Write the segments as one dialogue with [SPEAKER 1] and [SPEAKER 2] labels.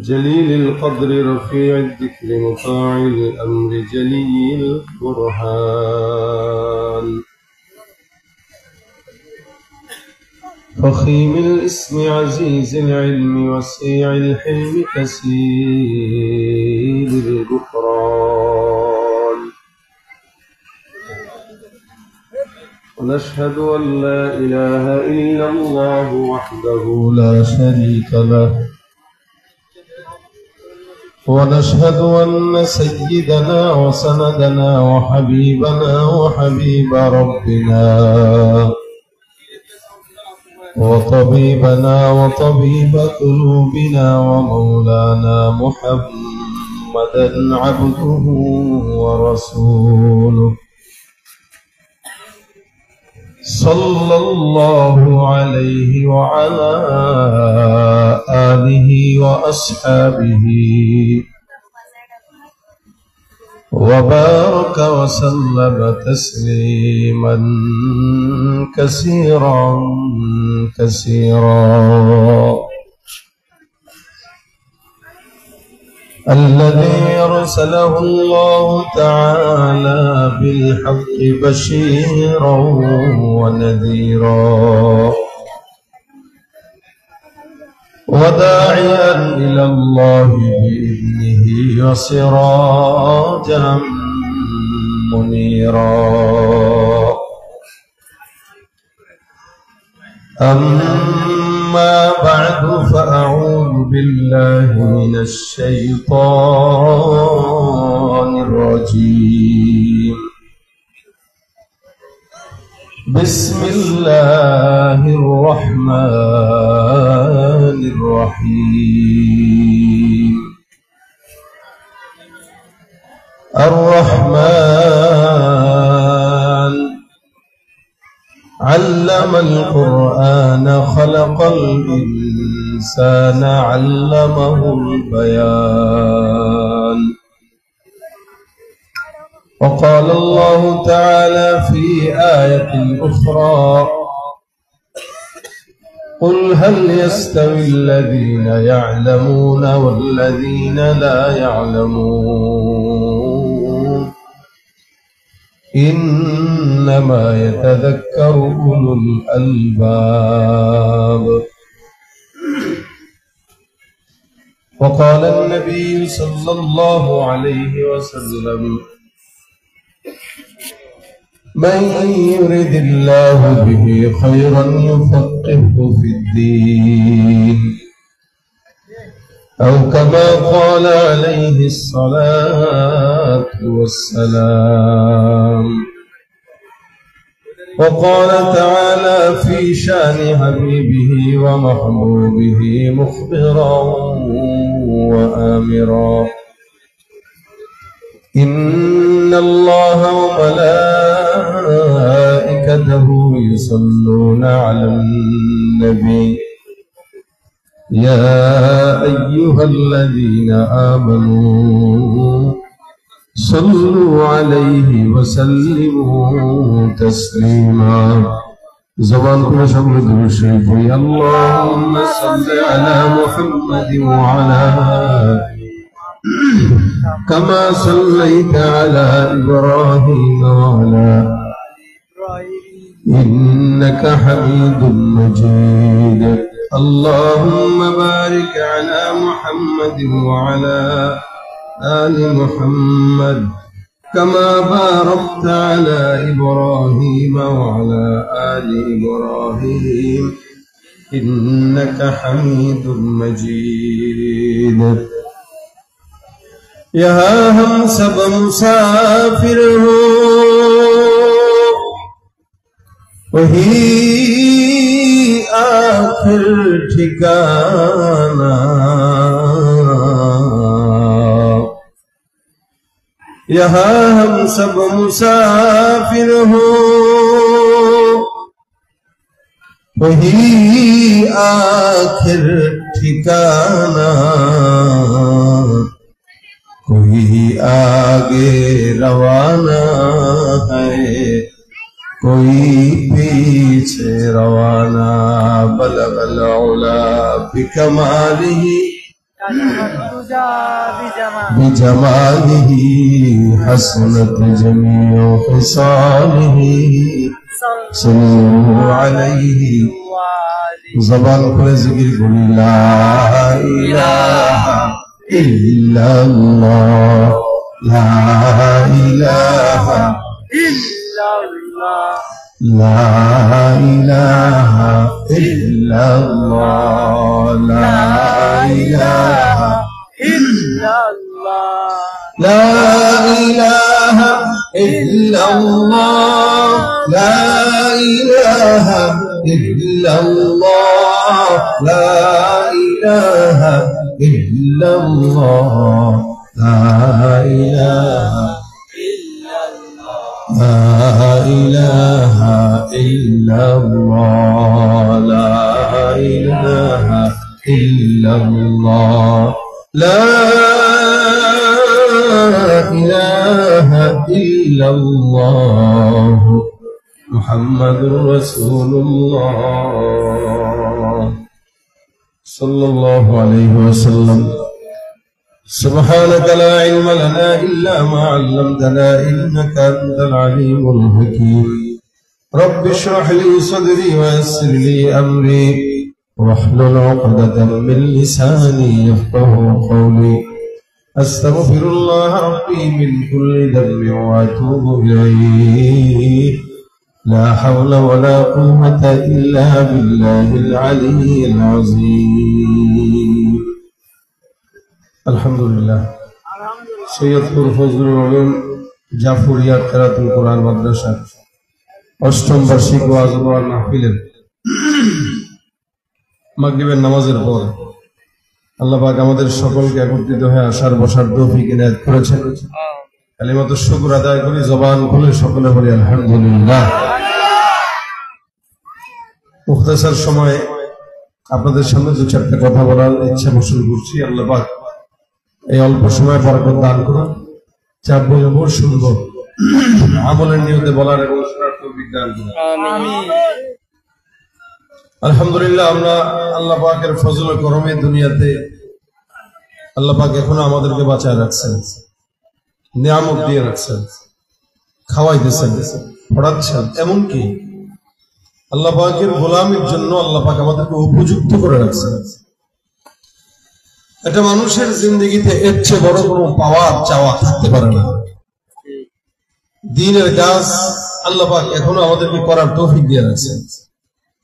[SPEAKER 1] جليل القدر رفيع الذكر مطاع الأمر جليل البرهان فخيم الاسم عزيز العلم وسيع الحلم كثير الغفران ونشهد أن لا إله إلا الله وحده لا شريك له ونشهد أن سيدنا وسندنا وحبيبنا وحبيب ربنا وطبيبنا وطبيب قلوبنا ومولانا محمدا عبده ورسوله صلى الله عليه وعلى آله وأصحابه وبارك وسلم تسليما كثيرا كثيرا الذي أرسله الله تعالى بالحق بشيرا ونذيرا وداعيا إلى الله بإذنه وسراجا منيرا أما بعد فأعوذ بالله من الشيطان الرجيم بسم الله الرحمن الرحيم الرحمن علم القرآن خلق الإنسان علمه البيان وقال الله تعالى في آية أخرى قل هل يستوي الذين يعلمون والذين لا يعلمون إنما يتذكر أولو الألباب وقال النبي صلى الله عليه وسلم من يرد الله به خيرا يفقهه في الدين أو كما قال عليه الصلاة والسلام وقال تعالى في شان حبيبه ومحبوبه مخبرا وآمرا إن الله وملائكته يصلون على النبي يا أيها الذين آمنوا صلوا عليه وسلموا تسليما زبان كل شغل درشيف يا اللهم صل على محمد وعلى كما صليت على إبراهيم وعلى إنك حميد مجيد اللهم بارك على محمد وعلى آل محمد كما باركت على إبراهيم وعلى آل إبراهيم إنك حميد مجيد यहाँ हम सब मुसाफिर हो वही आखिर ठिकाना यहाँ हम सब मुसाफिर हो वही आखिर ठिकाना कोई आगे रवाना है कोई पीछे रवाना बलगल उला बिकमालिही بجماله حسنت جميع خصاله صلوا عليه زبان খুলে জিকির করি লা ইলাহা ইল্লাল্লাহ লা ইলাহা ইল্লাল্লাহ লা ইলাহা ইল্লাল্লাহ লা ইলাহা ইল্লাল্লাহ লা ইলাহা ইল্লাল্লাহ লা ইলাহা ইল্লাল্লাহ লা ইলাহা ইল্লাল্লাহ লা ইলাহা لا إله إلا الله لا إله إلا الله لا إله إلا الله محمد رسول الله صلى الله عليه وسلم سبحانك لا علم لنا إلا ما علمتنا إنك أنت العليم الحكيم رب اشرح لي صدري ويسر لي أمري واحلل عقدة من لساني يفقهوا قولي أستغفر الله ربي من كل ذنب وأتوب إليه لا حول ولا قوة إلا بالله العلي العظيم আলহামদুলিল্লাহ সৈয়দপুর ফজলুল উলুম জাফরিয়া কেরাতুল কোরআন মাদ্রাসা অষ্টম বার্ষিক ওয়াজ মাহফিলের মাগরিবের নামাজের পর আল্লাহ পাক আমাদের সকলকে একত্রিত হয়ে আসার বসার তৌফিক ইনায়াত করেছেন। কালিমাতুশ শুকর আদায় করি, জবান খুলে সকলে বলি আলহামদুলিল্লাহ। মুখতাসার সময়ে আপনাদের সামনে দু চারটা কথা বলার ইচ্ছা পোষণ করছি। আল্লাহ পাক এই অল্প সময় বরকত দান করুন, যা বলবো শুনবো আমলের নিয়তে বলার এবং শোনার তৌফিক দান করুন। আলহামদুলিল্লাহ, আমরা আল্লাহ পাকের ফজল ও করমে দুনিয়াতে আল্লাহ পাক এখনো আমাদেরকে বাঁচায় রাখছেন, নিয়ামত দিয়ে রাখছেন, খাওয়াইতেছেন, পড়াচ্ছেন, এমনকি আল্লাহ পাকের গোলামির জন্য আল্লাহ পাক আমাদেরকে উপযুক্ত করে রাখছেন। এটা মানুষের জিন্দগিতে এর চেয়ে বড় কোনো পাওয়ার চাওয়া থাকতে পারে না। দ্বীনের কাজ আল্লাহ পাক এখনো আমাদেরকে করার তৌফিক দিয়ে রাখছেন।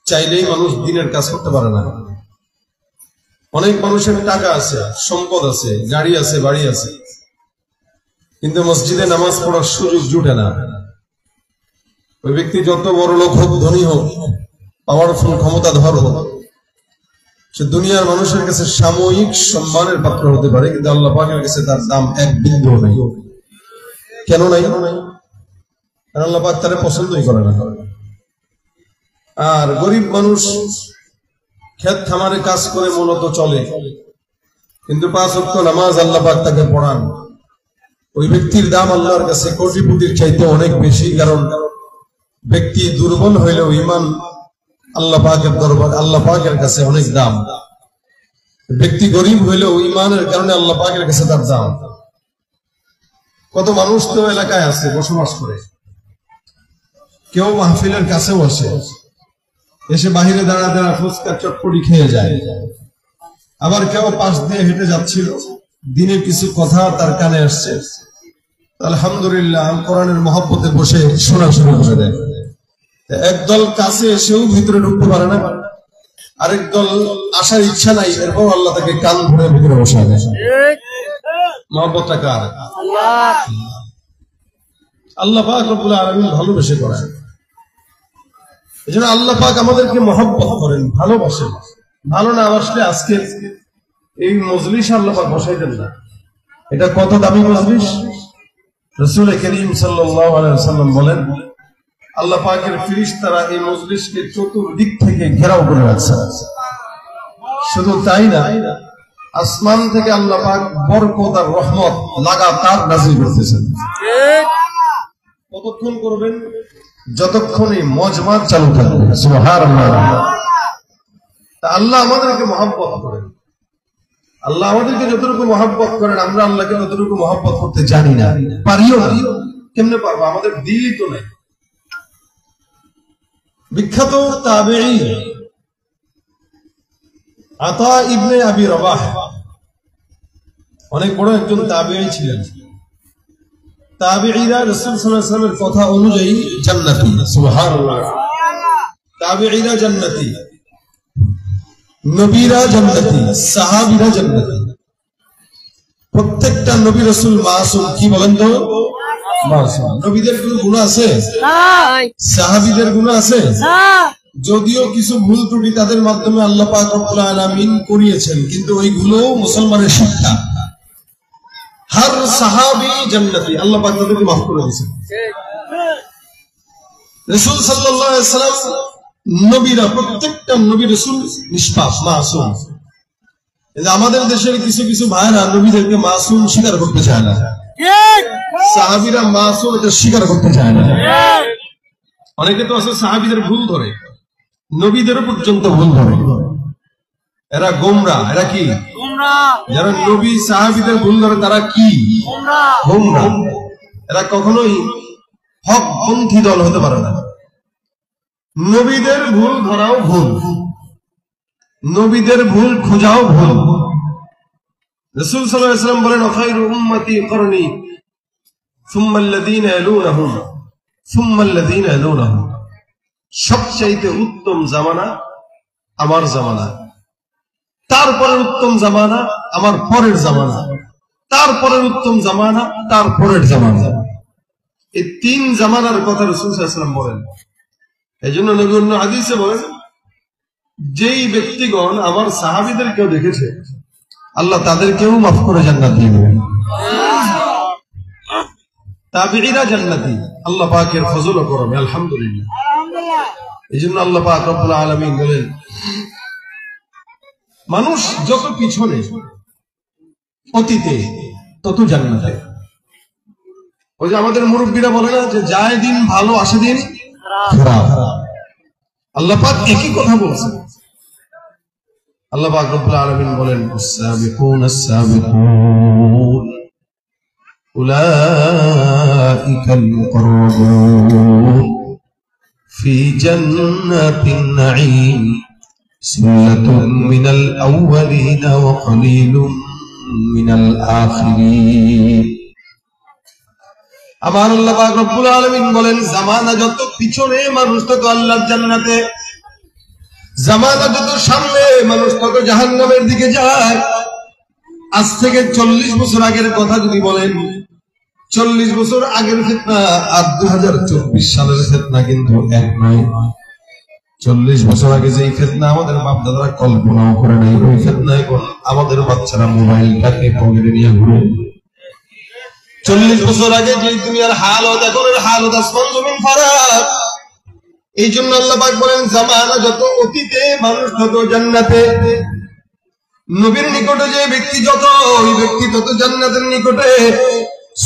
[SPEAKER 1] চাইলেই মানুষ দ্বীনের কাজ করতে পারে না। অনেক মানুষের টাকা আছে, সম্পদ আছে, গাড়ি আছে, বাড়ি আছে, কিন্তু মসজিদে নামাজ পড়ার সুযোগ জুটে না। ওই ব্যক্তি যত বড় লোক হোক, ধনী হোক, পাওয়ারফুল, ক্ষমতাধর হোক, সে দুনিয়ার মানুষের কাছে সাময়িক সম্মানের পাত্র হতে পারে, কিন্তু আল্লাহ পাকের কাছে তার দাম এক বিন্দু নেই। কেন নাই? কারণ আল্লাহ পাক তারে পছন্দই করে না। আর গরিব মানুষ ক্ষেত খামারে কাজ করে মূলত চলে, কিন্তু 5 ওয়াক্ত নামাজ আল্লাহ পাক তাকে পড়ান, ওই ব্যক্তির দাম আল্লাহর কাছে কোটিপতির চাইতে অনেক বেশি। কারণ ব্যক্তি দুর্বল হইলেও ঈমান আল্লাহ পাকের দরবার, আল্লাহ পাকের কাছে অনেক দাম। ব্যক্তি গরিব হইলেও ঈমানের কারণে আল্লাহ পাকের কাছে তার দাম। কত মানুষ তো এলাকায় আছে, বসবাস করে, কেউ মাহফিলের কাছে বসে, এসে বাহিরে দাঁড়া দাঁড়া ফুচকা চটপটি খেয়ে যায়। আবার কেউ পাশ দিয়ে হেঁটে যাচ্ছিল, দিনের কিছু কথা তার কানে আসছে, আলহামদুলিল্লাহ কোরআনের মহব্বতে বসে শোনা শুরু করে দেয়। একদল কাছে এসেও ভিতরে ঢুকতে পারে না, আরেক দল আসার ইচ্ছা নাই, এরপর আল্লাহ তাকে কান ধরে ভিতরে বসা দেয়। মহব্বতটা কার? আল্লাহ পাক রব্বুল আলামিন ভালোবেসে করেন। এজন্য আল্লাহ পাক আমাদেরকে মহব্বত করেন, ভালোবাসেন। ভালো না বাসলে আজকে এই মজলিস আল্লাহ পাক বসাইতেন না। এটা কত দামি মজলিস! রাসূল করিম সাল্লাল্লাহু আলাইহি ওয়াসাল্লাম বলেন, আল্লাহ পাকের ফেরেশতারা এই মজলিসকে চতুর্দিক থেকে ঘেরাও করে রাখছে। শুধু তাই না, আসমান থেকে আল্লাহ পাক বরকত আর রহমত লাগাতার নাযিল করতেছেন। কতক্ষণ করবেন? যতক্ষণ এই মজমা চালু থাকবে। সুবহানাল্লাহ। তা আল্লাহ আমাদেরকে মহব্বত করেন। আল্লাহ আমাদেরকে যতটুকু মহব্বত করেন আমরা আল্লাহকে ততটুকু মহব্বত করতে জানি না, পারিও না। কেমনে পারবো? আমাদের দিলই তো নাই। বিখ্যাত তাবেঈ আতা ইবনে আবি রবাহ অনেক বড় একজন তাবেঈ ছিলেন। তাবেঈরা রাসূল সাল্লাল্লাহু আলাইহি ওয়াসাল্লামের কথা অনুযায়ী জান্নাতি। সুবহানাল্লাহ। তাবেঈরা জান্নাতি, নবীরা জান্নাতি, সাহাবীরা জান্নাতি। প্রত্যেকটা নবী রাসূল মাসুম। কি বলেন তো? মাসুম। নবীদের কোনো গুনাহ আছে? নাই। সাহাবীদের গুনাহ আছে? না। যদিও কিছু ভুল ত্রুটি তাদের মাধ্যমে আল্লাহ পাক রব্বুল আলামিন করিয়েছেন, কিন্তু ওইগুলো মুসলমানের শিক্ষা। হর সাহাবী জান্নাতি, আল্লাহ পাক তাদেরকে মাফ করে দিয়েছেন। রাসূল সাল্লাল্লাহু আলাইহি ওয়াসাল্লাম নবীরা, প্রত্যেকটা নবী রাসূল নিষ্পাপ, মাসুম। আমাদের দেশের কিছু কিছু ভাইরা নবীদেরকে মাসুম স্বীকার করতে চায় না। সাহাবীরা মাসুম এটা স্বীকার করতে চায় না। অনেকে তো আছে সাহাবীদের ভুল ধরে, নবীদেরও পর্যন্ত ভুল ধরে। এরা গোমরা। এরা কি? যারা নবী সাহাবীদের ভুল ধরে তারা কি? গোমরা। এরা কখনোই হকপন্থী দল হতে পারে না। নবীদের ভুল ধরাও ভুল, নবীদের ভুল খোঁজাও ভুল। রাসূল সাল্লাল্লাহু আলাইহি ওয়াসাল্লাম বলেন, খায়রু উম্মতি করনি সুম্মা আল্লাযীনা ইয়ালুনহুম সুম্মা আল্লাযীনা ইয়ালুনহুম। সবচাইতে উত্তম জামানা আমার জামানা, তারপরে উত্তম জামানা আমার পরের জামানা, তারপরের উত্তম জামানা তার পরের জামানা। এই তিন জামানার কথা রাসূল সাল্লাল্লাহু আলাইহি ওয়াসাল্লাম বলেন। এই জন্য নবী অন্য হাদিসে বলেন, যেই ব্যক্তিগণ আমার সাহাবীদেরকেও দেখেছে আল্লাহ তাদেরকেও মাফ করে জান্নাত দিয়ে দেবেন। তাবেঈরা জান্নাতি, আল্লাহ পাকের ফজল ও করমে, আলহামদুলিল্লাহ। এই জন্য আল্লাহ পাক রব্বুল আলামিন বলেন, মানুষ যত পিছনে অতীতে তত জান্নাতে। ওই যে আমাদের মুরব্বীরা বলে না যে যায় দিন ভালো আসে দিন খারাপ। আল্লাহ পাক একই কথা বলছেন। আল্লাহ পাক রব্বুল আলামিন বলেন, আস-সাবিকুন আস-সাবিকুন উলাইকাল মুকাররাবুন ফি জান্নাতিন নাঈম সুল্লাতুম মিনাল আউওয়ালিন ওয়া কলিলুম মিনাল আখিরিন। আমার আল্লাহ পাক রব্বুল আলামিন বলেন, জামানা যত পিছনে মানুষ তত আল্লাহর জান্নাতে, জামানা যত সামনে মানুষ তত জাহান্নামের দিকে যায়। আজ থেকে 40 বছর আগের কথা যদি বলেন, 40 বছর আগের ফিতনা আর 2024 সালের ফিতনা কিন্তু এক নয়। 40 বছর আগে যে ফিতনা আমাদের বাপ দাদারা কল্পনাও করে নাই, ওই ফিতনা এখন আমাদের বাচ্চারা মোবাইলটাকে পকেটে নিয়ে ঘুরে। 40 বছর আগে যে দুনিয়ার হালত এখনের হালত আসমান জমিন ফারাক। এই জন্য আল্লাহ পাক বলেন, জামানা যত অতীতে মানুষ তত জান্নাতে। নবীর নিকটে যে ব্যক্তি যত, ওই ব্যক্তি তত জান্নাতের নিকটে।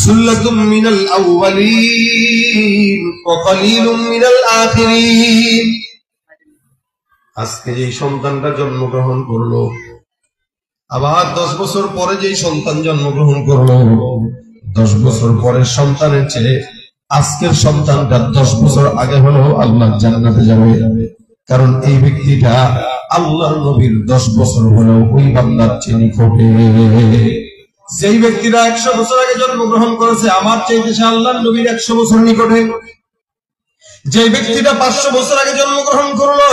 [SPEAKER 1] সুল্লাতুম মিনাল আউওয়ালিন ওয়া কলিলুম মিনাল আখিরিন। আজকে যে সন্তানটা জন্মগ্রহণ করলো, আবার 10 বছর পরে যে সন্তান জন্মগ্রহণ করলো, 10 বছর পরের সন্তানের চেয়ে আজকের সন্তানটা 10 বছর আগে হলেও আল্লাহ জান্নাতে যাবে। কারণ এই ব্যক্তিটা আল্লাহর নবীর 10 বছর হলেও ওই বান্দার চেয়ে নিকটে। যেই ব্যক্তিরা 100 বছর আগে জন্মগ্রহণ করেছে, আমার চাইতে সে আল্লাহর নবীর 100 বছর নিকটে। যে ব্যক্তিটা 500 বছর আগে জন্মগ্রহণ করলো,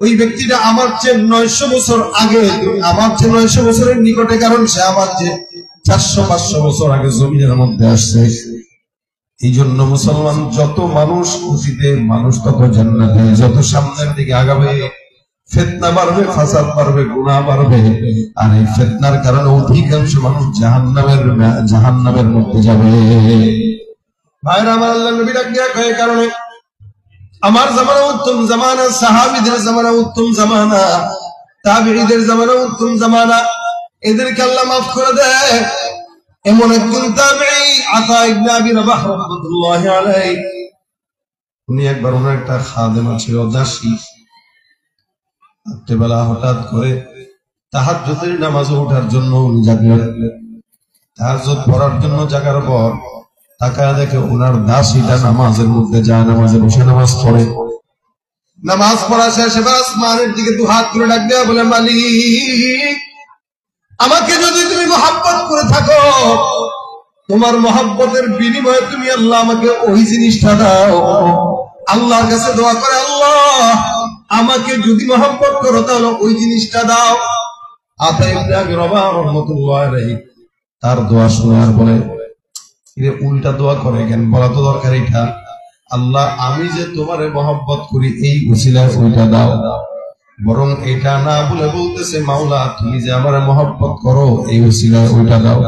[SPEAKER 1] ওই ব্যক্তিটা আমার চেয়ে 900 বছর আগে, আমার চেয়ে 900 বছরের নিকটে। কারণ সে আমার চেয়ে 400-500 বছর আগে জমিনের মধ্যে আসছে। এই জন্য মুসলমান যত মানুষ খুশিতে মানুষ তত জান্নাতে, যত সামনের দিকে আগাবে ফিতনা বাড়বে, ফাসাদ বাড়বে, গুনাহ বাড়বে। আর এই ফিতনার কারণে অধিকাংশ মানুষ জাহান্নামের মধ্যে যাবে। ভাইরা আমার, আল্লাহ নবী ডাক দিয়া কয় কারণে আমার জামানা উত্তম জামানা, সাহাবীদের জামানা উত্তম জামানা, তাবেঈদের জামানা উত্তম জামানা। এদেরকে আল্লাহ মাফ করে দেয়। এমন একজন তাবেঈ আতা ইবনে আবি রাবাহ রাহমাতুল্লাহি আলাইহি, উনি একবার ওনার একটা খাদেমা ছিল, দাসী। রাত্রিবেলা হঠাৎ করে তাহাজ্জুদের নামাজে ওঠার জন্য উনি জাগলেন। তাহাজ্জুদ পড়ার জন্য জাগার পর তাকায় দেখে ওনার দাসীটা নামাজের মধ্যে যায়, নামাজে বসে নামাজ পড়ে। নামাজ পড়া শেষ, এবার আসমানের দিকে দু হাত তুলে ডাক দেয়া বলে, মালিক আমাকে যদি তুমি মহব্বত করে থাকো, তোমার মহব্বতের বিনিময়ে তুমি আল্লাহ আমাকে ওই জিনিসটা দাও। আল্লাহর কাছে দোয়া করে, আল্লাহ আমাকে যদি মহব্বত করো তাহলে ওই জিনিসটা দাও। আতা ইবনে আবি রবাহ রাহমাতুল্লাহ আলাইহি তার দোয়া শুনে আর বলে, এর উল্টা দোয়া করে কেন? বলা তো দরকার এটা, আল্লাহ আমি যে তোমারে মহব্বত করি এই উসিলায় ওইটা দাও। বরং এটা না বলে বলতেছে, মাওলা তুমি যে আমারে মহব্বত করো এই উসিলায় ওইটা দাও।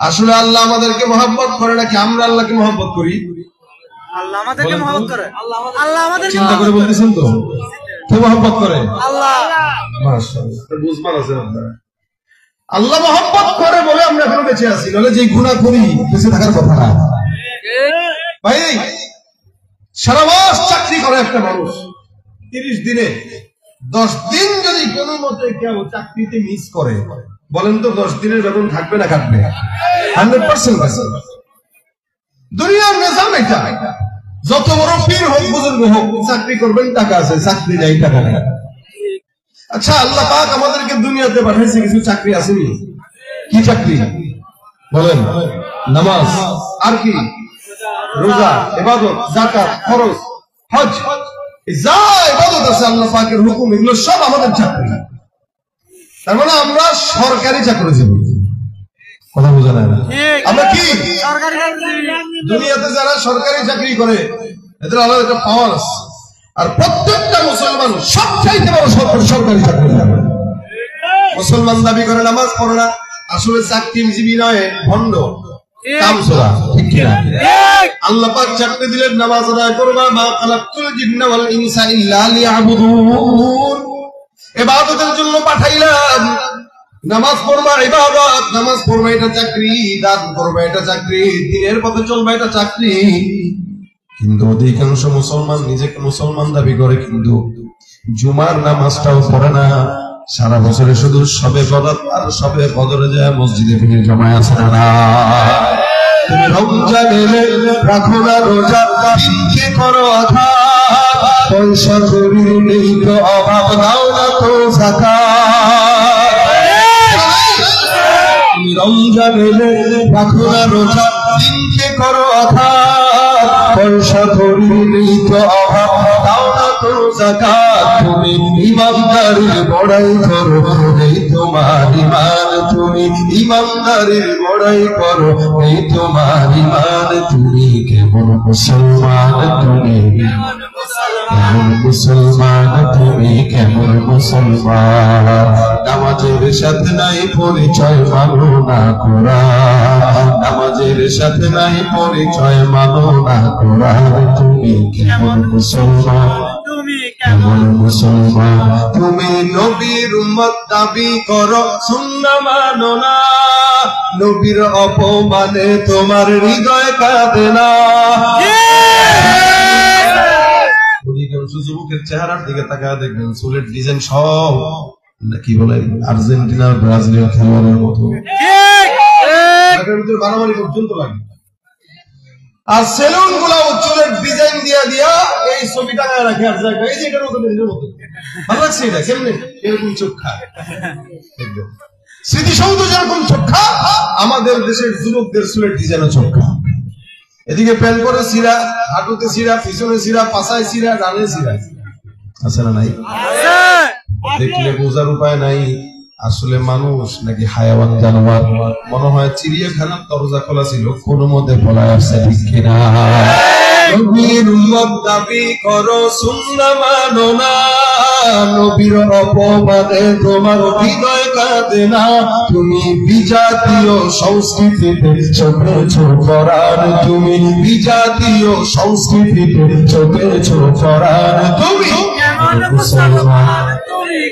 [SPEAKER 1] আসলে আল্লাহ আমাদেরকে মহব্বত করে নাকি আমরা আল্লাহকে মহব্বত করি?
[SPEAKER 2] আল্লাহ আমাদেরকে মহব্বত করে। আল্লাহ আমাদেরকে
[SPEAKER 1] চিন্তা করে বলতেছেন তো, কে মহব্বত করে?
[SPEAKER 2] আল্লাহ।
[SPEAKER 1] মাশাআল্লাহ, বুঝবার আছে আপনারা। আল্লাহ মহব্বত করে বলে আমরা এখন বেঁচে আছি, নাহলে যে গুনাহ করি বেঁচে থাকার কথা না। ভাই সারা মাস চাকরি করে একটা মানুষ, 30 দিনে 10 দিন যদি কোনো মতে কেউ চাকরিতে মিস করে, বলেন তো 10 দিনের বেতন থাকবে না কাটবে? 100% আছে। দুনিয়ার নিজাম এটা। যত বড় পীর হোক বুজুর্গ হোক, চাকরি করবেন টাকা আছে, চাকরি নাই টাকা নেই। আচ্ছা আল্লাহ পাক আমাদেরকে দুনিয়াতে পাঠাইছে, কিছু চাকরি আসেনি? কি চাকরি বলেন? নামাজ, আর কি? রোজা, ইবাদত, যাকাত, ফরজ, হজ, যা ইবাদত আছে আল্লাহ পাকের হুকুম, এগুলো সব আমাদের চাকরি। তার মানে আমরা সরকারি চাকরিজীবী। কথা বোঝা না? আমরা কি দুনিয়াতে যারা সরকারি চাকরি করে এদের আলাদা একটা পাওয়ার আছে, আর প্রত্যেকটা মুসলমান সবচাইতে বড় সরকারি চাকরি। মুসলমান দাবি করে নামাজ পড়ে না, আসলে চাকরিজীবী নয়, ভণ্ড, কামচোরা। ঠিক কিনা? আল্লাহ পাক চাকরি দিলেন, নামাজ আদায় করবা, মা খালাকতুল জিন্না ওয়াল ইনসা ইল্লা লিয়াবুদুন, ইবাদতের জন্য পাঠাইলাম। নামাজ পড়বা ইবাদত, নামাজ পড়বা এটা চাকরি, দান করবা এটা চাকরি, দিনের পথে চলবা এটা চাকরি। কিন্তু অধিকাংশ মুসলমান নিজেকে মুসলমান দাবি করে, কিন্তু জুমার নামাজটাও পড়ে না। সারা বছরে শুধু সবে বরাত আর সবে বদরে যায় মসজিদে ভিড় জমায় আছে না? তুমি রমজান এলে রাখো না রোজা, দিনকে করো আঘাত, পয়সা করি নেই তো অভাব, দাও না তো যাকাত। তুমি রমজান এলে রাখো না রোজা, দিনকে করো আঘাত, পয়সা করি নেই তো অভাব, দাও না তো যাকাত। তুমি ইমানদারির বড়াই করো নেই তোমার ইমান, তুমি ইমানদারির বড়াই করো নেই তোমার ইমান। তুমি কেমন মুসলমান? তুমি কেমন মুসলমান? তুমি কেমন মুসলমান? নামাজের সাথে নাই পরিচয়, মানো না কোরআন, নামাজের সাথে নাই পরিচয়, মানো না কোরআন। তুমি কেমন মুসলমান? কেমন মুসলমান? তুমি নবীর উম্মত দাবি করো, সুন্নাহ মানো না, নবীর অপমানে তোমার হৃদয় কাঁদে না। অধিকাংশ যুবকের চেহারার দিকে তাকায় দেখবেন চুলের ডিজাইন সব কি বলে আর্জেন্টিনা ব্রাজিলের খেলোয়াড়ের মতো, মারামারি পর্যন্ত লাগে। আর সেলুন গুলা চুলের ডিজাইন দিয়া দিয়া এই ছবি টাকায় রাখে, আর জায়গা এই যে এটার মতো ভালো লাগছে। এটা কেমনে এরকম চোখা, স্মৃতিসৌধ যেরকম চোখা, আমাদের দেশের যুবকদের চুলের ডিজাইনও চোখা। এদিকে প্যান করে সিরা, হাঁটুতে সিরা, পিছনে সিরা, পাশায় সিরা, ডানে সিরা, আছে না নাই? দেখলে বোঝার উপায় নাই আসলে মানুষ নাকি হায়াওয়ান জানোয়ার। মনে হয় চিড়িয়াখানার দরজা খোলা ছিল, কোন মধ্যে পলায় আসছে, ঠিক কিনা? নবীর উম্মত দাবি করো, সুন্নাহ মানো না, নবীর অপমানে তোমার হৃদয় কাঁদে না। তুমি বিজাতীয় সংস্কৃতিতে চলেছ পরাণ, তুমি বিজাতীয় সংস্কৃতিতে চলেছ পরাণ। তুমি কেমন মুসলমান?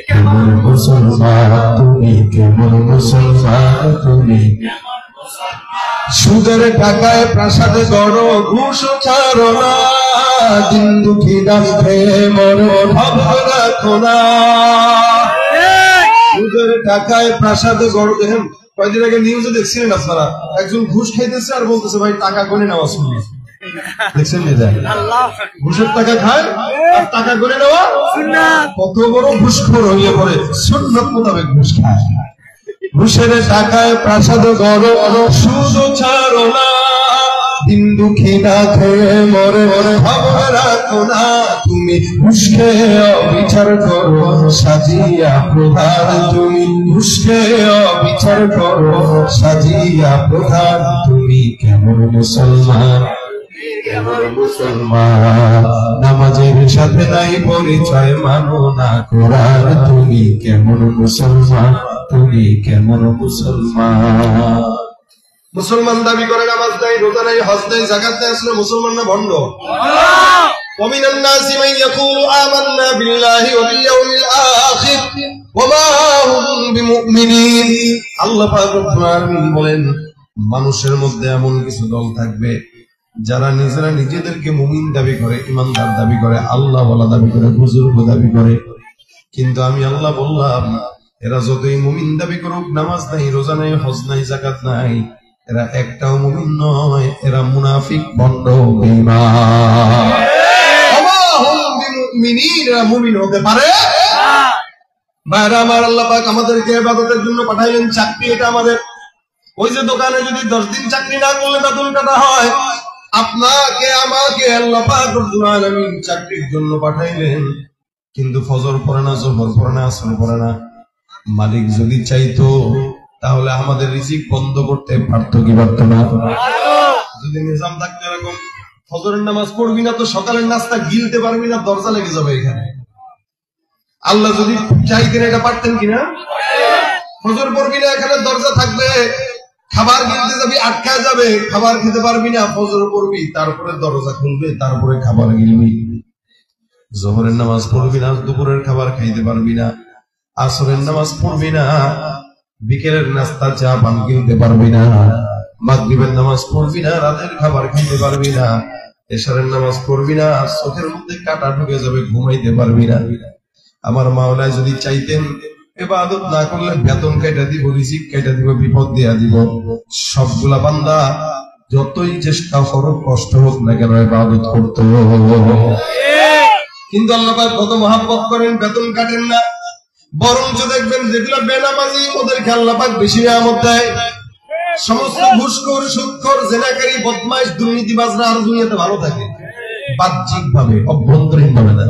[SPEAKER 1] কেমন মুসলমান? তুমি কেমন মুসলমান? তুমি সুদের টাকায় প্রাসাদে গড়, ঘুষ ছাড়ো না, দিন দুঃখী না খেয়ে মরো, ভাব রাখো না। সুদের টাকায় প্রাসাদে গড় দেখেন। কয়েকদিন আগে নিউজে দেখছিলেন আপনারা, একজন ঘুষ খাইতেছে আর বলতেছে ভাই টাকা গনে নেওয়া শুনলি, দেখছেন ঘুষের টাকা খায় আর টাকা গনে নেওয়া কত বড় ঘুষখোর হইলে পরে সুন্নাত মোতাবেক ঘুষ খায়। ঘুষের টাকায় প্রাসাদ গড় সুদ ছাড়ো না, দিন দুঃখী না খেয়ে মরে খবর রাখো না, তুমি ঘুষ খেয়ে অবিচার করো সাজিয়া প্রধান, তুমি ঘুষ খেয়ে অবিচার করো সাজিয়া প্রধান, তুমি কেমন মুসলমান কেমন মুসলমান, নামাজের সাথে নাই পরিচয় মানো না কোরআন, তুমি কেমন মুসলমান তুমি কেমন মুসলমান। মুসলমান দাবি করে নামাজ নাই, রোজা নাই, হজ নাই, যাকাত নাই, আসলে মুসলমান না ভণ্ড। ومن الناس من يقول آمنا بالله وباليوم الآخر وما هم بمؤمنين। আল্লাহ পাক রব্বুল আলামিন বলেন, মানুষের মধ্যে এমন কিছু দল থাকবে যারা নিজেরা নিজেদেরকে মুমিন দাবি করে, ইমানদার দাবি করে, আল্লাহ ওয়ালা দাবি করে, বুজুর্গ দাবি করে, কিন্তু আমি আল্লাহ বললাম এরা যতই মুমিন দাবি করুক, নামাজ নাই, রোজা নাই, হজ নাই, যাকাত নাই, এরা একটাও মুমিন নয়, এরা মুনাফিক ভণ্ড বেঈমান। এরা মুমিন হতে পারে ভাইরা আমার। আল্লাহ পাক আমাদেরকে ইবাদতের জন্য পাঠাইলেন, চাকরি এটা আমাদের। ওই যে দোকানে যদি 10 দিন চাকরি না করলে বেতন কাটা হয়, আপনাকে আমাকে আল্লাহ পাক রব্বুল আলামিন চাকরির জন্য পাঠাইলেন, কিন্তু ফজর পড়ে না, জোহর পড়ে না, আসর পড়ে না। মালিক যদি চাইতো তাহলে আমাদের রিজিক বন্ধ করতে পারত কি পারত না? যদি নিজাম থাকতো এরকম, ফজরের নামাজ পড়বি না তো সকালের নাস্তা গিলতে পারবি না, দরজা লেগে যাবে এখানে। আল্লাহ যদি চাইতেন এটা পারতেন কিনা? ফজর পড়বি না, এখানে দরজা থাকবে, খাবার গিলতে যাবি আটকায় যাবে, খাবার খেতে পারবি না। ফজর পড়বি, তারপরে দরজা খুলবে, তারপরে খাবার গিলবি। জোহরের নামাজ পড়বি না, দুপুরের খাবার খাইতে পারবি না। আসরের নামাজ পড়বি না, বিকেলের নাস্তা চা পান কিনতে পারবি না। মাগরিবের নামাজ পড়বি না, রাতের খাবার খেতে পারবি না। এশারের নামাজ পড়বি না, চোখের মধ্যে কাঁটা ঢুকে যাবে, ঘুমাইতে পারবি না। আমার মাওলা যদি চাইতেন ইবাদত না করলে বেতন কেটে দিব, রিজিক কেটে দিব, বিপদ দিয়া দিব। সবগুলা বান্দা যতই চেষ্টা করুক, কষ্ট হোক না কেন ইবাদত করতে। কিন্তু আল্লাহ পাক কত মহব্বত করেন, বেতন কাটেন না। বরঞ্চ দেখবেন যেগুলো বেনামাজি ওদেরকে আল্লাহ পাক বেশি নিয়ামত দেয়। সমস্ত ঘুষখোর, সুদখোর, জেনাকারী, বদমাইশ, দুর্নীতিবাজরা আর দুনিয়াতে ভালো থাকে বাহ্যিক ভাবে, অভ্যন্তরীণ ভাবে না।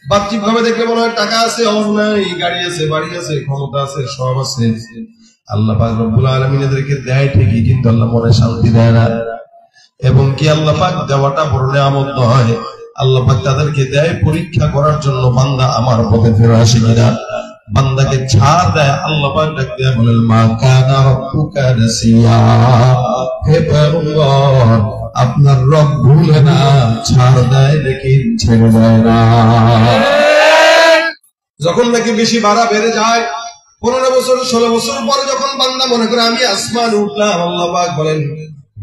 [SPEAKER 1] বাহ্যিক ভাবে দেখলে মনে হয় টাকা আছে, অভাব নাই, গাড়ি আছে, বাড়ি আছে, ক্ষমতা আছে, সব আছে। আল্লাহ পাক রব্বুল আলামিন এদেরকে দেয় ঠিকই, কিন্তু আল্লাহ মনে শান্তি দেয় না। এবং কি আল্লাহ পাক দেওয়াটা বড় নিয়ামত নয়, আল্লাহ পাক তাদেরকে দেয় পরীক্ষা করার জন্য বান্দা আমার পথে ফিরে আসে কিনা। বান্দাকে ছাড় দেয়, আল্লাহ পাক ডাক দিয়ে বলেন, মা কানা রাব্বুকা নাসিয়া, হে পয়গম্বর আপনার রব ভুলে না, ছাড় দেয় লেকিন ছেড়ে দেয় না। যখন নাকি বেশি ভাড়া বেড়ে যায়, 15 বছর 16 বছর পরে যখন বান্দা মনে করে আমি আসমান উঠলাম, আল্লাহ পাক বলেন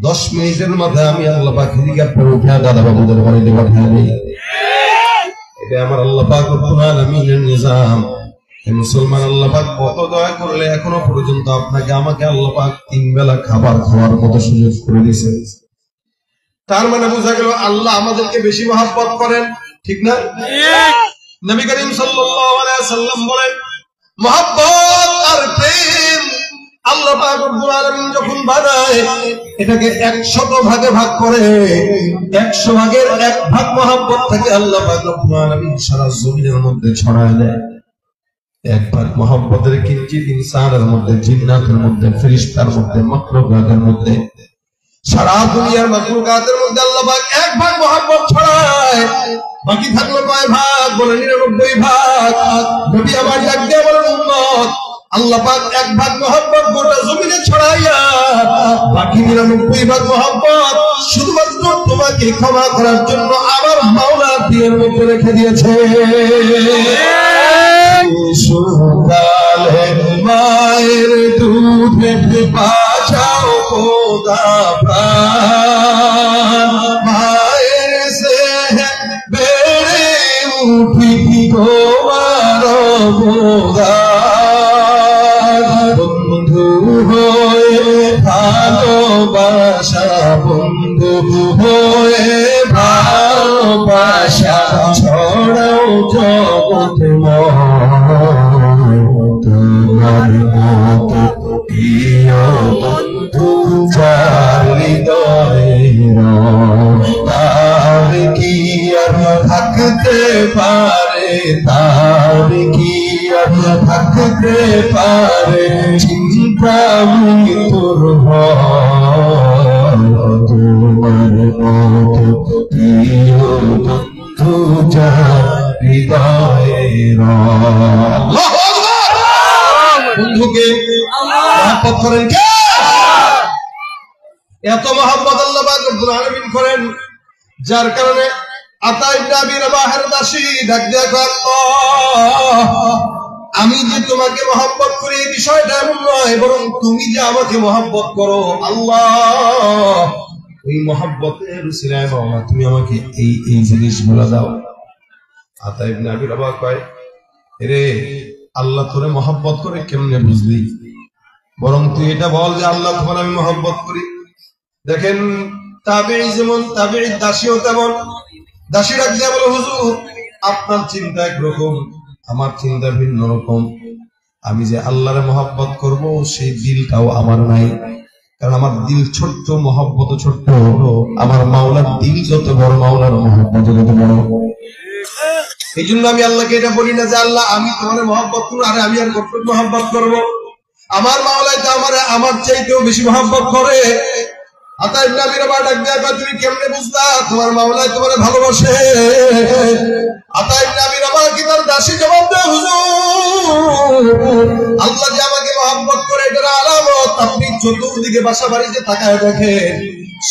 [SPEAKER 1] 10 মিনিটের মাথায় আমি আল্লাহ পাক হেলিকপ্টার উঠে দাদা বাবুদের বাড়িতে পাঠিয়ে দিই। এটা আমার আল্লাহ পাক রব্বুল আলামিনের নিজাম। মুসলমান, আল্লাহ পাক কত দয়া করলে এখনো পর্যন্ত আপনাকে আমাকে আল্লাহ পাক 3 বেলা খাবার খাওয়ার কত সুযোগ করে দিয়েছে। তার মানে বোঝা গেল আল্লাহ আমাদেরকে বেশি মহব্বত করেন, ঠিক না? নবী করিম সাল্লাল্লাহু আলাইহি ওয়াসাল্লাম বলেন, মহব্বত আর প্রেম আল্লাহ পাক রব্বুল আলামিন যখন বানায় এটাকে 100 ভাগে ভাগ করে, 100 ভাগের 1 ভাগ মহব্বত থেকে আল্লাহ পাক রব্বুল আলামিন সারা জমিনের মধ্যে ছড়ায় দেয়। 1 ভাগ মহব্বতের কিঞ্চিত ইনসানের মধ্যে, জিন্নাতের মধ্যে, ফেরেশতার মধ্যে, মাখলুকাতের মধ্যে, সারা দুনিয়ার মাখলুকাতের মধ্যে আল্লাহ পাক 1 ভাগ মহব্বত ছড়ায়। বাকি থাকলো কয় ভাগ? বলে 99 ভাগ। নবী আমার ডাক দিয়ে বলেন, উম্মত আল্লাহ পাক 1 ভাগ মহব্বত গোটা জমিনে ছড়াইয়া বাকি 99 ভাগ মহব্বত শুধুমাত্র তোমাকে ক্ষমা করার জন্য আমার মাওলা দিনের মধ্যে রেখে দিয়েছে। সুকালে মায়ের দুধে বাঁচাও খোদা প্রাণ, মায়ের সে বেড়ে উঠি তোমার অবদান। মতো প্রিয় বন্ধু যার হৃদয়ের তার কি আর থাকতে পারে, তার কি আর থাকতে পারে চিন্তা মৃত্যুর তোমার মতো প্রিয় বন্ধু যার হৃদয়ের। বন্ধুকে মহব্বত করেন কে? এত মহব্বত আল্লাহ পাক রব্বুল আলামিন করেন, যার কারণে আতা ইবনে আবি রাবাহের দাসী ডাক দেয়া কয়, আল্লাহ আমি যে তোমাকে মহব্বত করি এই বিষয়টা এমন নয়, বরং তুমি যে আমাকে মহব্বত করো আল্লাহ, ওই মহব্বতের উসিলায় মাওলা তুমি আমাকে এই এই জিনিসগুলো দাও। আতা ইবনে আবি রাবাহ কয়, রে আল্লাহ তোরে মহব্বত করে কেমনে বুঝলি? বরং তুই এটা বল যে আল্লাহ তোমার আমি মহব্বত করি। দেখেন তাবেঈ যেমন, তাবেঈ দাসীও তেমন। দাসী ডাক দিয়া বলে, হুজুর আপনার চিন্তা একরকম, আমার চিন্তা ভিন্ন রকম। আমি যে আল্লাহরে মহব্বত করব সেই দিলটাও আমার নাই, কারণ আমার দিল ছোট্ট, মহব্বত ছোট্ট। আমার মাওলার দিল যত বড়, মাওলার মহব্বত যত বড়। এই জন্য আমি আল্লাহকে এটা বলি না যে আল্লাহ আমি তোমার মহব্বত করবো, আরে আমি আর কতটুকু মহব্বত করবো? আমার মাওলাই তো আমার চাইতেও বেশি মহব্বত করে। আতা ইবনে আবি রাবাহ ডাক দেয়া কয়, তুমি কেমনে বুঝলা তোমার মাওলাই তোমারে ভালোবাসে? আতা ইবনে আবি রাবাহ কি তার দাসী জবাব দেয়, হুজুর আল্লাহ যে আমাকে মহব্বত করে এটার আলামত আপনি চতুর্দিকে বাসা বাড়িতে তাকায় দেখেন,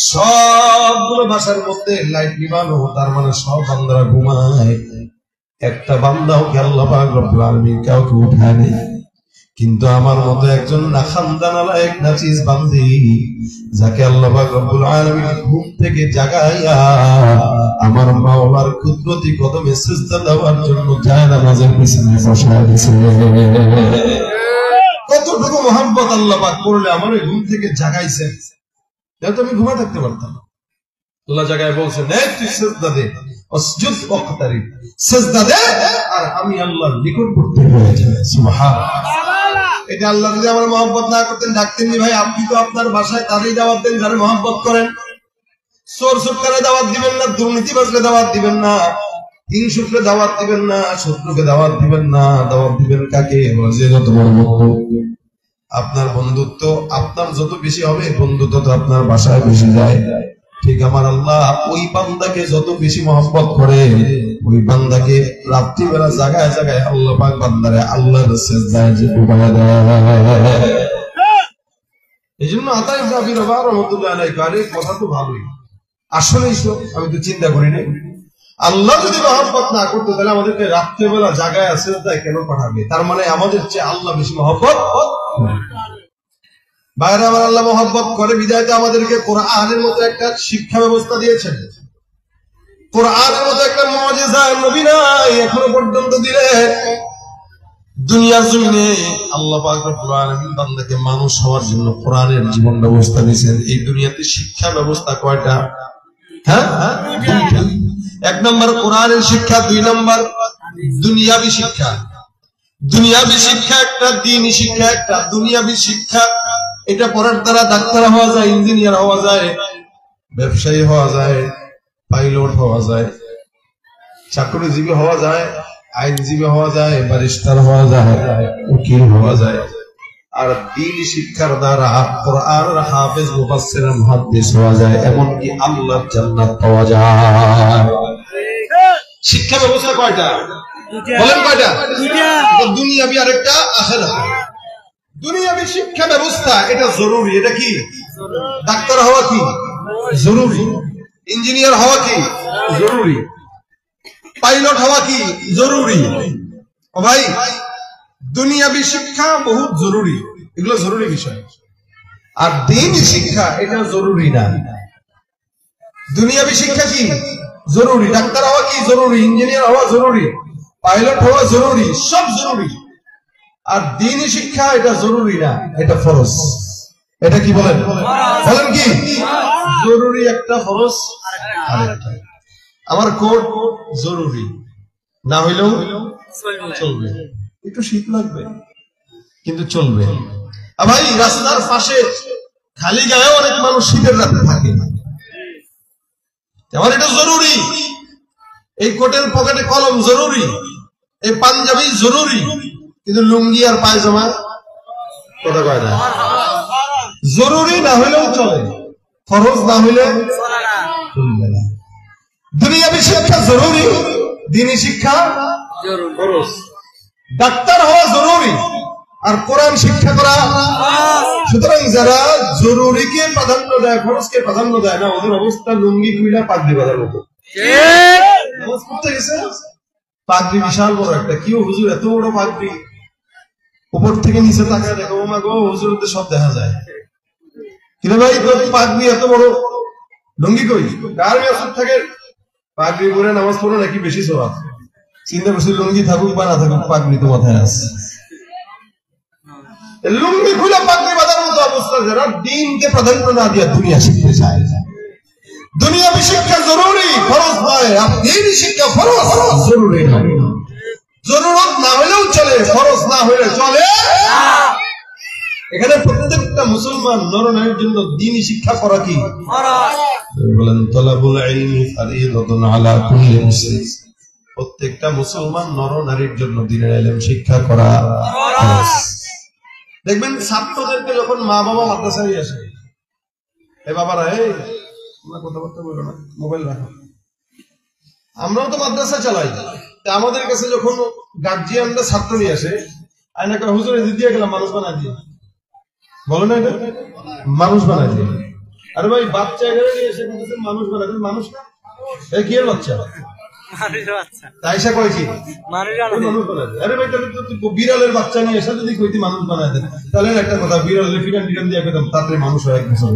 [SPEAKER 1] সবগুলো বাসার মধ্যে লাইট নিবানো, তার মানে সব বান্দারা ঘুমায়, একটা বান্দাও কি আল্লাহ পাক রব্বুল আলামিন কাউকে উঠায় নেই। কিন্তু আমার মতো একজন নাখানদানালা এক নাচিস বান্দি, যাকে আল্লাহ পাক রব্বুল আলামিন ঘুম থেকে জাগাইয়া আমার মাওলার কুদরতি কদমে সিজদা দেওয়ার জন্য জায়নামাজের পিছনে বসায় দিয়েছে। কতটুকু মহব্বত আল্লাহ পাক করলে আমার ঘুম থেকে জাগাইছেন, তাহলে তো আমি ঘুমা থাকতে পারতাম। আল্লাহ জায়গায় বলছেন, তুই সিজদা দে, আসজুদ ওয়াকতারিব, সিজদা দে আর আমি আল্লাহর নিকটবর্তী হয়ে যাই। সুবহানাল্লাহ। এটা আল্লাহ যদি আমার মহব্বত না করতেন ডাকতেন নি, ভাই আপনি তো আপনার বাসায় তারই দাওয়াত দেন যারা মহব্বত করেন। চোর সুৎকারে দাওয়াত দিবেন না, দুর্নীতিবাজকে দাওয়াত দিবেন না, হিংসুককে দাওয়াত দিবেন না, শত্রুকে দাওয়াত দিবেন না। দাওয়াত দিবেন কাকে? যে যত বড় বন্ধু। আপনার বন্ধুত্ব আপনার যত বেশি হবে, বন্ধুত্ব তো আপনার বাসায় বেশি যায়। ঠিক আমার আল্লাহ ওই বান্দাকে যত বেশি মহব্বত করে, ওই বান্দাকে রাত্রিবেলা জাগায় জাগায় আল্লাহ পাক বান্দারে আল্লাহর সিজদায় যে ডুবায় দেয়। এই জন্য আতা ইবনে আবি রাবাহ রাহমাতুল্লাহ আলাইহি কারে কথা তো ভালোই, আসলেই সব আমি তো চিন্তা করি না। আল্লাহ যদি মহব্বত না করতো তাহলে আমাদেরকে রাত্রিবেলা জাগায় সিজদায় কেন পাঠাবে? তার মানে আমাদের চেয়ে আল্লাহ বেশি মহব্বত। বাইরে আমার আল্লাহ মহব্বত করে বিদায় আমাদেরকে কোরআনের মতো একটা শিক্ষা ব্যবস্থা দিয়েছেন। কোরআনের মতো একটা মুজিজা নবী নাই এখনো পর্যন্ত দিলে। দুনিয়ার জমিনে আল্লাহ পাক রব্বুল আলামিন বান্দাকে মানুষ হওয়ার জন্য কোরআনের জীবন ব্যবস্থা দিয়েছেন। এই দুনিয়াতে শিক্ষা ব্যবস্থা কয়টা? হ্যাঁ, দুইটা। এক নম্বর কোরআনের শিক্ষা, দুই নম্বর দুনিয়াবি শিক্ষা। দুনিয়াবি শিক্ষা একটা, দ্বীনি শিক্ষা একটা। দুনিয়াবি শিক্ষা এটা পড়ার দ্বারা ডাক্তার হওয়া যায়, ইঞ্জিনিয়ার হওয়া যায়, ব্যবসায়ী হওয়া যায়, পাইলট হওয়া যায়, চাকরিজীবী হওয়া যায়, আইনজীবী হওয়া যায়, ব্যারিস্টার হওয়া যায়, উকিল হওয়া যায়। আর দ্বীনি শিক্ষার দ্বারা কোরআনের হাফেজ, মুফাসসির, মুহাদ্দিস হওয়া যায়, এমনকি আল্লাহর জান্নাত পাওয়া যায়। শিক্ষা ব্যবস্থা কয়টা বলেন? কয়টা? দুনিয়াবি আরেকটা, আখিরাত। দুনিয়াবি শিক্ষা ব্যবস্থা এটা জরুরি। এটা কি? ডাক্তার হওয়া কি জরুরি, ইঞ্জিনিয়ার হওয়া কি জরুরি, পাইলট হওয়া কি জরুরি। ও ভাই, দুনিয়াবি শিক্ষা বহুত জরুরি, এগুলো জরুরি বিষয়। আর দ্বীনি শিক্ষা এটা জরুরি না। দুনিয়াবি শিক্ষা কি জরুরি, ডাক্তার হওয়া কি জরুরি, ইঞ্জিনিয়ার হওয়া জরুরি, পাইলট হওয়া জরুরি, সব জরুরি। আর দ্বীনি শিক্ষা এটা জরুরি না, এটা ফরজ। এটা কি বলেন? বলেন কি জরুরি একটা, ফরজ আরেকটা। আমার কোট জরুরি, না হইলেও চলবে। একটু শীত লাগবে, কিন্তু চলবে। ভাই রাস্তার পাশে খালি গায়ে অনেক মানুষ শীতের রাতে থাকে, আমার এটা জরুরি। এই কোটের পকেটে কলম জরুরি, এই পাঞ্জাবি জরুরি, কিন্তু লুঙ্গি আর পায়জামা কথা কয় না। জরুরি না হইলেও চলে, ফরজ না হইলে চলবে না। দুনিয়াবি শিক্ষা জরুরি, দ্বীনি শিক্ষা ফরজ। ডাক্তার হওয়া জরুরি আর কোরআন শিক্ষা করা। সুতরাং যারা জরুরিকে প্রাধান্য দেয়, ফরজকে প্রাধান্য দেয় না, ওদের অবস্থা লুঙ্গি খুইলা পাগড়ি বাঁধার মতো। নামাজ পড়তে গেছে, পাগড়ি বিশাল বড় একটা, কি হুজুর এত বড় পাগড়ি, উপর থেকে নিচে তাকায় দেখো মা গো হুজুরদের সব দেখা যায়। কিন্তু ভাই তোর পাগড়ি এত বড়, লুঙ্গি কই? কার মেসুদ থাকে পাগড়ি পরে নামাজ পড়ো নাকি বেশি সওয়াব? চিন্তা করছি লুঙ্গি থাকুক বা না থাকুক, পাগড়ি তো মাথায় আছে। লুঙ্গি খুলে পাগড়ি বাঁধার মতো অবস্থা। যারা দ্বীনকে প্রাধান্য না দিয়ে দুনিয়া শিখতে চায়, দুনিয়াবি শিক্ষা জরুরি, ফরজ নয়। দ্বীনি শিক্ষা ফরজ, জরুরি নয়। জরুরত না হলেও চলে, ফরজ না হলে চলে। এখানে প্রত্যেকটা মুসলমান নরনারীর জন্য দ্বীনি শিক্ষা করা কি বলেন? তলাবুল ইলমি ফরিদাতুন আলা কুল্লি মুসলিম। প্রত্যেকটা মুসলমান নরনারীর জন্য দ্বীনের ইলম শিক্ষা করা ফরজ। দেখবেন ছাত্রদেরকে যখন মা বাবা মাদ্রাসায় নিয়ে আসে, এই বাবারা এই তোমরা কথাবার্তা বলো না, মোবাইল রাখো। আমরাও তো মাদ্রাসা চালাই, আমাদের কাছে যখন গার্জিয়ানরা ছাত্র নিয়ে আসে, আয়না করে হুজুর দিয়ে গেলাম মানুষ বানায় দিয়ে, বলো না এটা মানুষ বানায় দিয়ে। আরে ভাই বাচ্চা এখানে নিয়ে এসে মানুষ বানায়, মানুষ না এই কি এর বাচ্চা? তাইসা কয় কি মানুষ বানায়? আরে ভাই তাহলে তো বিড়ালের বাচ্চা নিয়ে এসে যদি কইতি মানুষ বানায় দেন, তাহলে একটা কথা, বিড়ালের ফিরান টিরান দিয়ে একদম তাড়াতাড়ি মানুষ হয় এক বছর।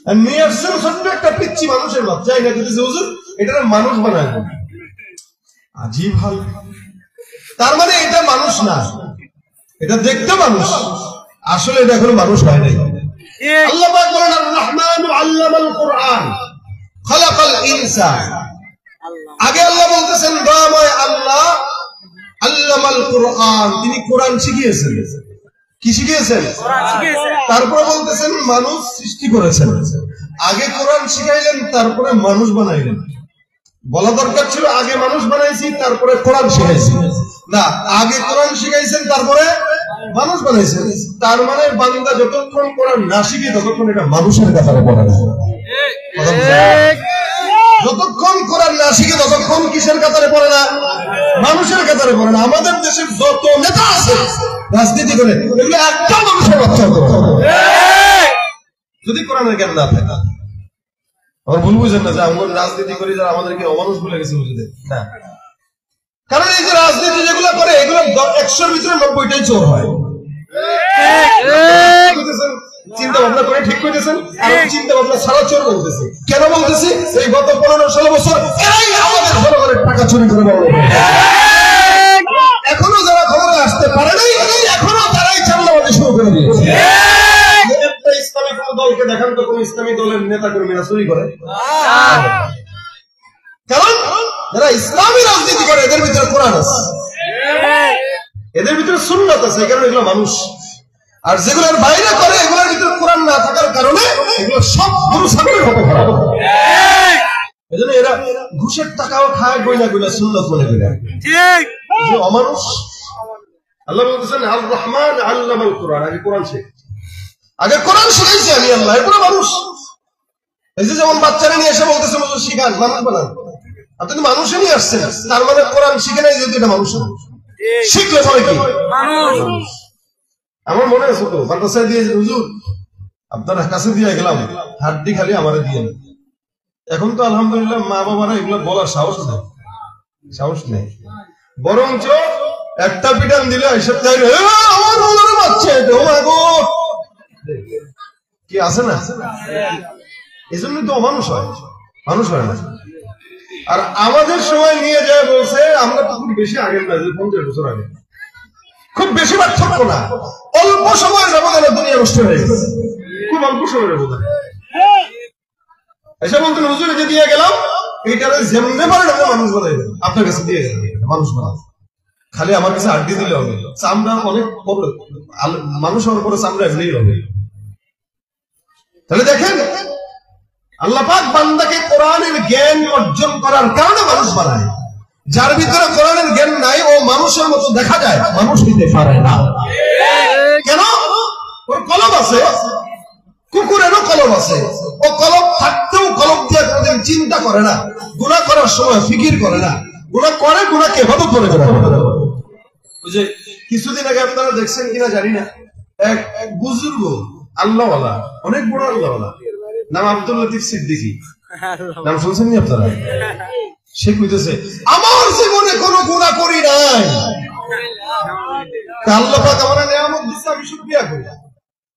[SPEAKER 1] আর নিয়ে আসছেন ছোট্ট একটা পিচ্ছি মানুষের বাচ্চা, এটা কিন্তু হুজুর এটা মানুষ বানায় দেন। আজীব হাল। তার মানে এটা মানুষ না, এটা দেখতে মানুষ, আসলে এটা এখনো মানুষ হয় নাই। আল্লাহ পাক বলেন আর রহমান আল্লামাল কুরআন খালাকাল ইনসান। আগে আল্লাহ বলতেছেন দয়াময় আল্লাহ আল্লামাল কুরআন, তিনি কোরআন শিখিয়েছেন। কি শিখিয়েছেন? তারপরে বলতেছেন মানুষ সৃষ্টি করেছেন। আগে কোরআন শিখাইলেন, তারপরে মানুষ বানাইলেন। বলা দরকার ছিল আগে মানুষ বানাইছি তারপরে কোরআন শিখাইছি, না আগে কোরআন শিখাইছেন তারপরে মানুষ বানাইছেন। তার মানে বান্দা যতক্ষণ কোরআন না শিখে ততক্ষণ এটা মানুষের কাতারে পড়ে না। যতক্ষণ কোরআন না শিখে ততক্ষণ কিসের কাতারে পড়ে না? মানুষের কাতারে পড়ে না। আমাদের দেশের যত নেতা আছে রাজনীতি করে, এগুলো একটা মানুষের বাচ্চা যদি কোরআনের জ্ঞান না থাকে। আমার ভুল বুঝেন না যে আমরা রাজনীতি করি যারা আমাদেরকে অমানুষ বলে গেছে, বুঝলেন না? কারণ এই যে রাজনীতি যেগুলো করে এগুলো 100-র ভিতরে 90টাই চোর হয়। চিন্তা ভাবনা করে ঠিক করতেছেন, আর চিন্তা ভাবনা সারা চোর বলতেছে। কেন বলতেছি? এই গত 15-16 বছর এরাই আমাদের জনগণের টাকা চুরি করে বড় এখনো যারা ক্ষমতায় আসতে পারে নাই, এখনো তারাই চাঁদাবাজি শুরু করে দিয়েছে। ইসলামী কোন দলকে দেখান তো কোন ইসলামী দলের নেতা কর্মীরা চুরি করে? কারণ যারা ইসলামী রাজনীতি করে এদের ভিতরে কোরআন আছে, এদের ভিতরে সুন্নাত আছে, এই কারণে এগুলো মানুষ। আর যেগুলোর বাইরে করে এগুলোর ভিতরে কোরআন না থাকার কারণে এগুলো সব গরু ছাগলের মতো খারাপ। এই জন্য এরা ঘুষের টাকাও খায় গয়না গয়না সুন্নাত মনে করে, অমানুষ। আল্লাহ বলতেছেন আর রহমান আল্লামাল কুরআন, আগে কোরআন শেখ, আগে কোরআন শিখাইছি আমি আল্লাহ, এরপরে মানুষ। এই যে যেমন বাচ্চারা নিয়ে এসে বলতেছে শিখান, মানুষ বানান, আপনি তো মানুষে নিয়ে আসছেন, তার মানে কোরআন শিখে নাই যেহেতু এটা মানুষ শিখলে পরে কি মানুষ। আমার মনে আছে তো মাদ্রাসায় দিয়ে হুজুর আপনার কাছে দিয়ে গেলাম, হাড্ডি খালি আমারে দিয়ে। এখন তো আলহামদুলিল্লাহ মা বাবারা এগুলো বলার সাহস নেই, বরঞ্চ একটা পিটান দিলে এসব আমার বাচ্চা কি আছে না, এই জন্য তো অমানুষ হয়, মানুষ হয় না। আর আমাদের সময় নিয়ে যায় বলছে আমরা তো খুব বেশি আগের না, 50 বছর আগে, খুব বেশি পার্থক্য না, অল্প সময়ের ব্যবধানে দুনিয়া নষ্ট হয়ে গেছে, খুব অল্প সময়ের ব্যবধানে। এসে বলতেন হুজুর যে দিয়ে গেলাম এইটারে যেমনি পারেন মানুষ বানাই দেন, আপনার কাছে দিয়ে গেলেন মানুষ বানান। খালি আমার কাছে আড্ডি দিলে হবে, চামড়া অনেক মানুষ হওয়ার পরে চামড়া এমনি হবে। তাহলে দেখেন আল্লাহ পাক বান্দাকে কোরআনের জ্ঞান অর্জন করার কারণে মানুষ বানায়। যার ভিতরে কোরআনের জ্ঞান নাই ও মানুষের মতো দেখা যায়, মানুষ হইতে পারে না। কেন? ওর কলব আছে, কুকুরেরও কলব আছে। ও কলব থাকতেও কলব দিয়ে কোনোদিন চিন্তা করে না, গুনাহ করার সময় ফিকির করে না, গুনাহ করে গুনাহকে এভাবে করে বেড়ায়। ওই যে কিছুদিন আগে আপনারা দেখছেন কিনা জানি না, এক বুজুর্গ আল্লাহওয়ালা, অনেক বড় আল্লাহওয়ালা, নাম আব্দুল লতিফ সিদ্দিকী, নাম শুনছেন নি আপনারা? সে কইতেছে আমার জীবনে কোনো গুনাহ করি নাই, আল্লাহ পাক আমার নিয়ামত দিচ্ছে, আমি শুকরিয়া করি,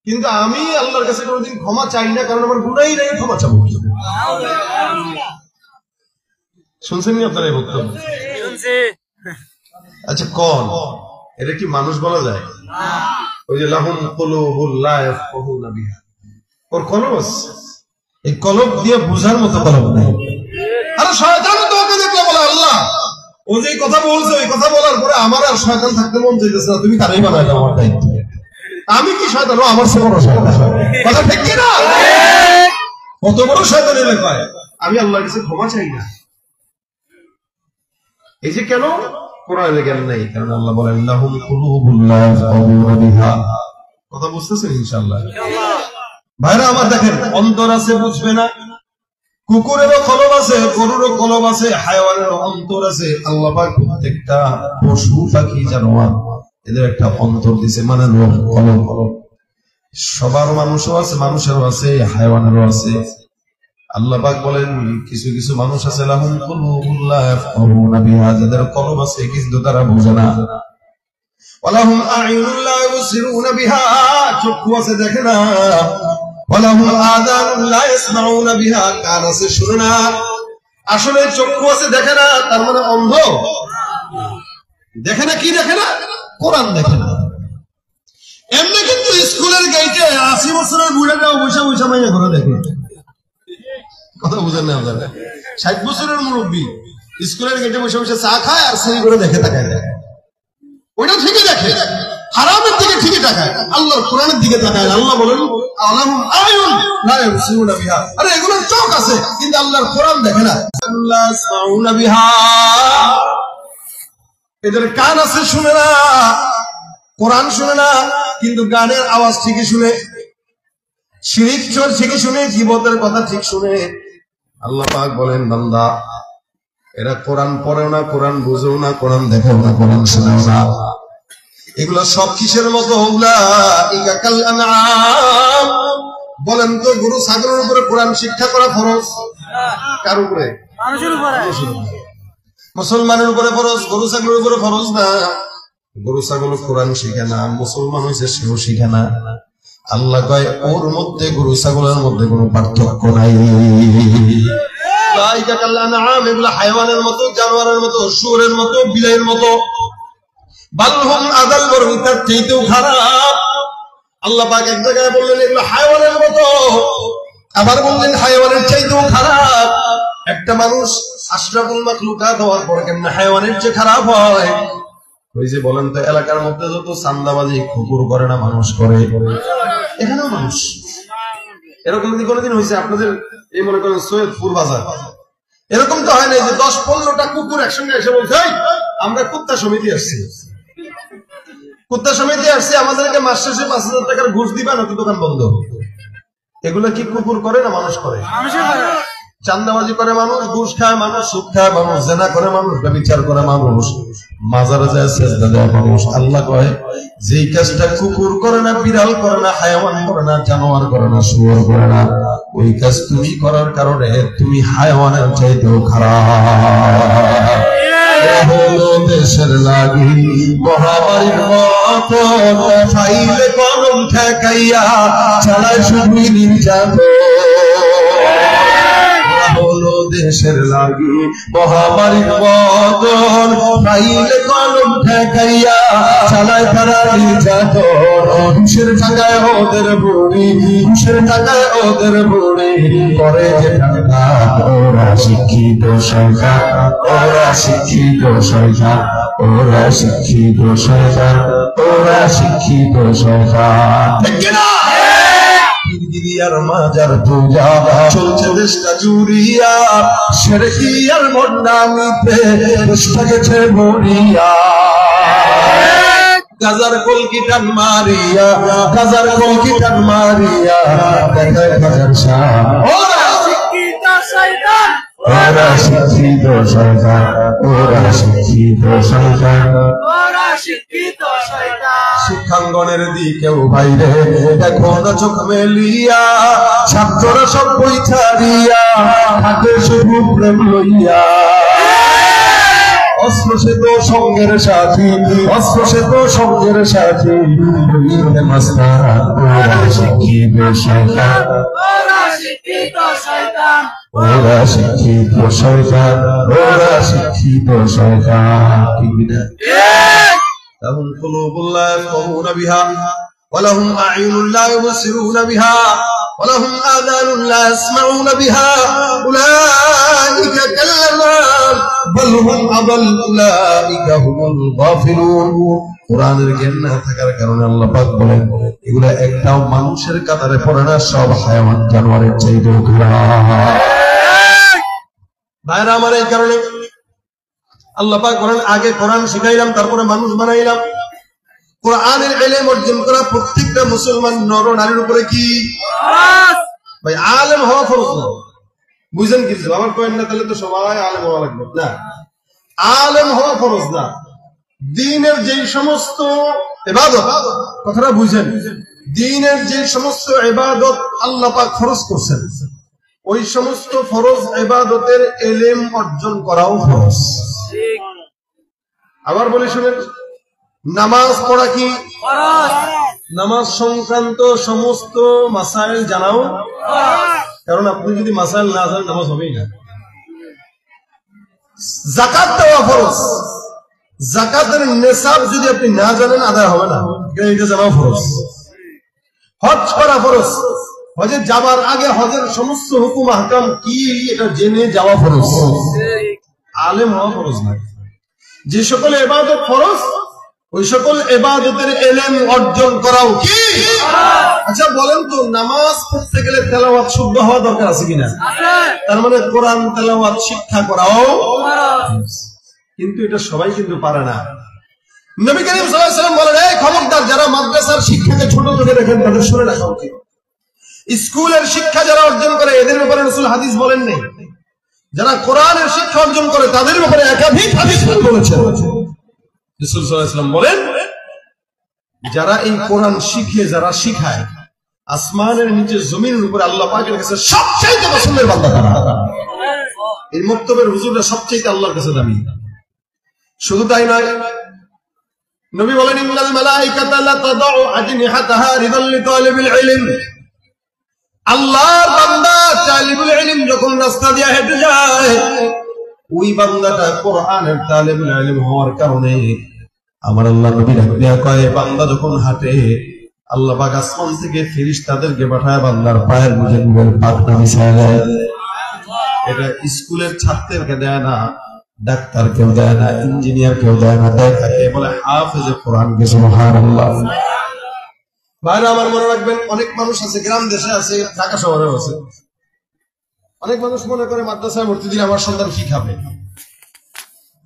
[SPEAKER 1] কিন্তু আমি আল্লাহর কাছে কোনোদিন ক্ষমা চাই না, কারণ আমার গুনাহই নাই, ক্ষমা চাবো। শুনছেন নি আপনারা এই বক্তব্য? আচ্ছা কোন এটা কি মানুষ বলা যায়? ওই যে লাহুম কুলুবুল লা ইয়াফকাহুনা বিহা, ওর কলব আছে, এই কলব দিয়ে বুঝার মতো কলব নাই। আরে শয়তান তো ওকে দেখলে বলে আল্লাহ ও যে কথা বলছে, ওই কথা বলার পরে আমার আর শয়তান থাকতে মন চাইতেছে না, তুমি তারাই বানাই দাও, আমার দায়িত্ব। আমি কি শয়তান? ও আমার চেয়ে বড় শয়তান। কথা ঠিক কি না? কত বড় শয়তান এলে কয় আমি আল্লাহর কাছে ক্ষমা চাই না। এই যে কেন কোরআনে জ্ঞান নাই, কারণ আল্লাহ বলেন লাহুম কুলুবুল লা ইয়াফকাহুনা বিহা। কথা বুঝতেছেন ইনশাআল্লাহ? ভাইরা আমার দেখেন, অন্তর আছে বুঝবে না, কুকুরেরও কলব আছে, গরুরও কলব আছে, হায়াওয়ানেরও অন্তর আছে। আল্লাহ পাক প্রত্যেকটা পশু পাখি জানোয়ার এদের একটা অন্তর দিয়েছে, মানে কলব। সবার মানুষও আছে, মানুষেরও আছে, হায়াওয়ানেরও আছে। আল্লাহ পাক বলেন কিছু কিছু মানুষ আছে লাহুম কুলুবুল লা ইয়াফকাহুনা বিহা, যাদের কলব আছে কিন্তু তারা বুঝে না। ওয়ালাহুম আ'ইনুন লা ইউবসিরুনা বিহা, চক্ষু আছে দেখে না। ওয়ালাহুম আযানুন লা ইয়াসমাউনা বিহা, কান আছে শুনে না। আসলে চক্ষু আছে দেখে না, তার মানে অন্ধ। দেখে না, কি দেখে না? কোরআন দেখে না। এমনি কিন্তু স্কুলের গেটে 80 বছরের বুড়াটাও বসে বসে মাইয়া ঘরে দেখে। কথা বুঝেন না আপনারা? 60 বছরের মুরব্বী স্কুলের গেটে বসে বসে চা খায় আর সেই করে দেখে তাকায় দেয়, ওইটা ঠিকই দেখে, হারামের দিকে ঠিকই তাকায়, আল্লাহর কোরআনের দিকে তাকায়। আল্লাহ বলেন আলাহুম আয়ুন লা ইয়াবসিরুনা বিহা, আরে এগুলোর চোখ আছে কিন্তু আল্লাহর কোরআন দেখে না। লা ইয়াসমাউনা বিহা, এদের কান আছে শুনে না, কোরআন শুনে না, কিন্তু গানের আওয়াজ ঠিকই শুনে, শিরিক ঠিকই শুনে, গীবতের কথা ঠিক শুনে। আল্লাহ পাক বলেন বান্দা এরা কোরআন পড়েও না, কোরআন বুঝেও না, কোরআন দেখেও না, কোরআন শুনেও না। এগুলো সব কিসের মতো? উলাইকা কাল আনআম। বলেন তো গরু ছাগলের উপরে কোরআন শিক্ষা করা ফরজ? কার উপরে? মানুষের উপরে। মুসলমানের উপরে ফরজ, গরু ছাগলের উপরে ফরজ না। গরু ছাগল কোরআন শিখে না, মুসলমান হয়েছে সেও শিখে না। আল্লাহ কয় ওর মধ্যে গরু ছাগলের মধ্যে কোনো পার্থক্য নাই। এগুলা হায়াওয়ানের মতো, জানোয়ারের মতো, শুয়োরের মতো, বিলাইয়ের মতো। বালহুম আদাল, বরং তার চাইতেও খারাপ। আল্লাহ পাক এক জায়গায় বললেন এগুলো হায়াওয়ানের মতো, আবার বললেন হায়াওয়ানের চাইতেও খারাপ। একটা মানুষ আশরাফুল মাখলুকাত হওয়ার পর কেমন হায়াওয়ানের চেয়ে খারাপ হয়? ওই যে বলেন তো এলাকার মধ্যে যত চান্দাবাজি কুকুর করে না মানুষ করে, এখানেও মানুষ। এরকম যদি কোনোদিন হয়েছে আপনাদের এই মনে করেন সৈয়দপুর বাজার, এরকম তো হয় না যে 10-15টা কুকুর একসঙ্গে এসে বলছে আমরা কুত্তা সমিতি আসছি, কুত্তা সমিতি আসছি, আমাদেরকে মাস শেষে 5,000 টাকার ঘুষ দিবা না তো দোকান বন্ধ। এগুলা কি কুকুর করে না মানুষ করে? চান্দাবাজি করে মানুষ, ঘুষ খায় মানুষ, সুদ খায় মানুষ, জেনা করে মানুষ, ব্যভিচার করে মানুষ, মাজারে যায় সেজদা দেয় মানুষ। আল্লাহ কয় যেই কাজটা কুকুর করে না, বিড়াল করে না, হায়াওয়ান করে না, জানোয়ার করে না, শুয়োর করে না, ওই কাজ তুমি করার কারণে তুমি হায়াওয়ানের চাইতেও খারাপ। হলো দেশের লাগি মহামারীর মতো, ফাইলে কলম ঠেকাইয়া চালায় শুধু নির্যাতন। হলো দেশের লাগি মহামারীর মতন, ফাইলে কলম ঠেকাইয়া চালায় তারা নির্যাতন। ঘুষের টাকায় ওদের বুড়ি, ঘুষের টাকায় ওদের বুড়ি করে যে টাকা। ওরা শিক্ষিত সরকার, ওরা শিক্ষিত সরকার, ওরা শিক্ষিত শয়তান, ওরা শিক্ষিত শয়তান। ঠিক কিনা? পীরগিরিয়ার মাজার পূজা চলছে দেশটা জুড়িয়া, শেরকিয়ার ভণ্ডামিতে দেশটা গেছে মরিয়া। গাজার কলকি টান মারিয়া, গাজার কলকি টান মারিয়া দেখায় বাজার শাহ। ওরা শিক্ষিত শয়তান, ওরা শিক্ষিত শয়তান, ওরা শিক্ষিত শয়তান, ওরা শিক্ষিত শয়তান। শিক্ষাঙ্গনের দিকেও বাইরে দেখো না চোখ মেলিয়া, ছাত্ররা সব বই ছাড়িয়া হাতে শুধু প্রেম লইয়া। অস্ত্র সে তো সঙ্গের সাথী, অস্ত্র সে তো সঙ্গের সাথী, ওরা শিক্ষিত শয়তান, ওরা শিক্ষিত শয়তান, ওরা শিক্ষিত শয়তান, ওরা শিক্ষিত শয়তান। ঠিক না? لهم قلوب لا يفقهون بها ولهم أعين لا يبصرون بها ولهم آذان لا يسمعون بها أولئك كالأنعام بل هم أضل أولئك هم الغافلون। কোরআনের জ্ঞান না থাকার কারণে আল্লাহ পাক বলেন এগুলা একটাও মানুষের কাতারে পড়ে না, সব হায়াওয়ান জানোয়ারের চাইতেও খারাপ। ভাইরা আমার, এই কারণে আল্লাহ পাক বলেন আগে কোরআন শিখাইলাম, তারপরে মানুষ বানাইলাম। কোরআনের ইলম অর্জন করা প্রত্যেকটা মুসলমান নর নারীর উপরে কি ভাই আলেম হওয়া ফরজ না? বুঝেন কিছু? আমার কয়েন না, তাহলে তো সবাই আলেম হওয়া লাগবে না। আলেম হওয়া ফরজ না। দ্বীনের যে সমস্ত ইবাদত, কথাটা বুঝেন, দ্বীনের যে সমস্ত ইবাদত আল্লাহ পাক ফরজ করছেন, ওই সমস্ত ফরজ ইবাদতের ইলম অর্জন করাও ফরজ। আবার বলি শুনেন, নামাজ পড়া কি ফরজ? নামাজ সংক্রান্ত সমস্ত মাসাইল জানাও, কারণ আপনি যদি মাসাইল না জানেন নামাজ হবেই না। যাকাত দেওয়া ফরজ, যাকাতের নিসাব যদি আপনি না জানেন আদায় হবে না, এটা জানাও ফরজ। হজ করা ফরজ, হজে যাবার আগে হজের সমস্ত হুকুম আহকাম কি এটা জেনে যাওয়া ফরজ। আলেম হওয়া ফরজ না। যে সকল ইবাদত ফরজ, ওই সকল ইবাদতের ইলম অর্জন করাও কি? আচ্ছা বলেন তো, নামাজ পড়তে গেলে তেলাওয়াত শুদ্ধ হওয়া দরকার আছে কিনা? তার মানে কোরআন তেলাওয়াত শিক্ষা করাও ফরজ। কিন্তু এটা সবাই কিন্তু পারে না। নবী করিম সাল্লাল্লাহু আলাইহি ওয়াসাল্লাম বলেন, এই খবরদার, যারা মাদ্রাসার শিক্ষাকে ছোট চোখে দেখেন তাদের শুনে রাখা উচিত। স্কুলের শিক্ষা যারা অর্জন করে এদের ব্যাপারে রাসূল হাদিস বলেন নাই। যারা কোরআনের শিক্ষা অর্জন করে তাদের ব্যাপারে একাধিক হাদিস বলেছেন। রাসূল সাল্লাল্লাহু আলাইহি ওয়াসাল্লাম বলেন, যারা এই কোরআন শিখে, যারা শিখায়, আসমানের নিচে জমিনের উপরে আল্লাহ পাকের কাছে সবচেয়ে পছন্দের বান্দা তারা। এই মক্তবের হুজুররা সবচেয়ে আল্লাহর কাছে দামি। শুধু তাই নয়, নবী বলেন, ইন্নাল মালাইকাতা লা তাদাউ আজনিহাতাহা রিদাল লিতালিবিল ইলম। আল্লাহর বান্দা তালিবুল ইলম যখন রাস্তা দিয়ে হেঁটে যায়, ওই বান্দাটা কোরআনের তালিবুল ইলম হওয়ার কারণে আমার আল্লাহ নবী ডাক কয়, বান্দা যখন হাঁটে আল্লাহ পাক আসমান থেকে ফেরেশতাদেরকে পাঠায় বান্দার পায়ের নিচে নিজের পাখনা বিছায় দেয়। এটা স্কুলের ছাত্রদেরকে দেয় না, ডাক্তার কেউ দেয় না, ইঞ্জিনিয়ার কেউ দেয় না, দেয় কাকে বলে হাফেজে কোরআন কে। সুবহানাল্লাহ। ভাইরা আমার, মনে রাখবেন, অনেক মানুষ আছে, গ্রাম দেশে আছে, ঢাকা শহরেও আছে, অনেক মানুষ মনে করে মাদ্রাসায় ভর্তি দিলে আমার সন্তান কি খাবে।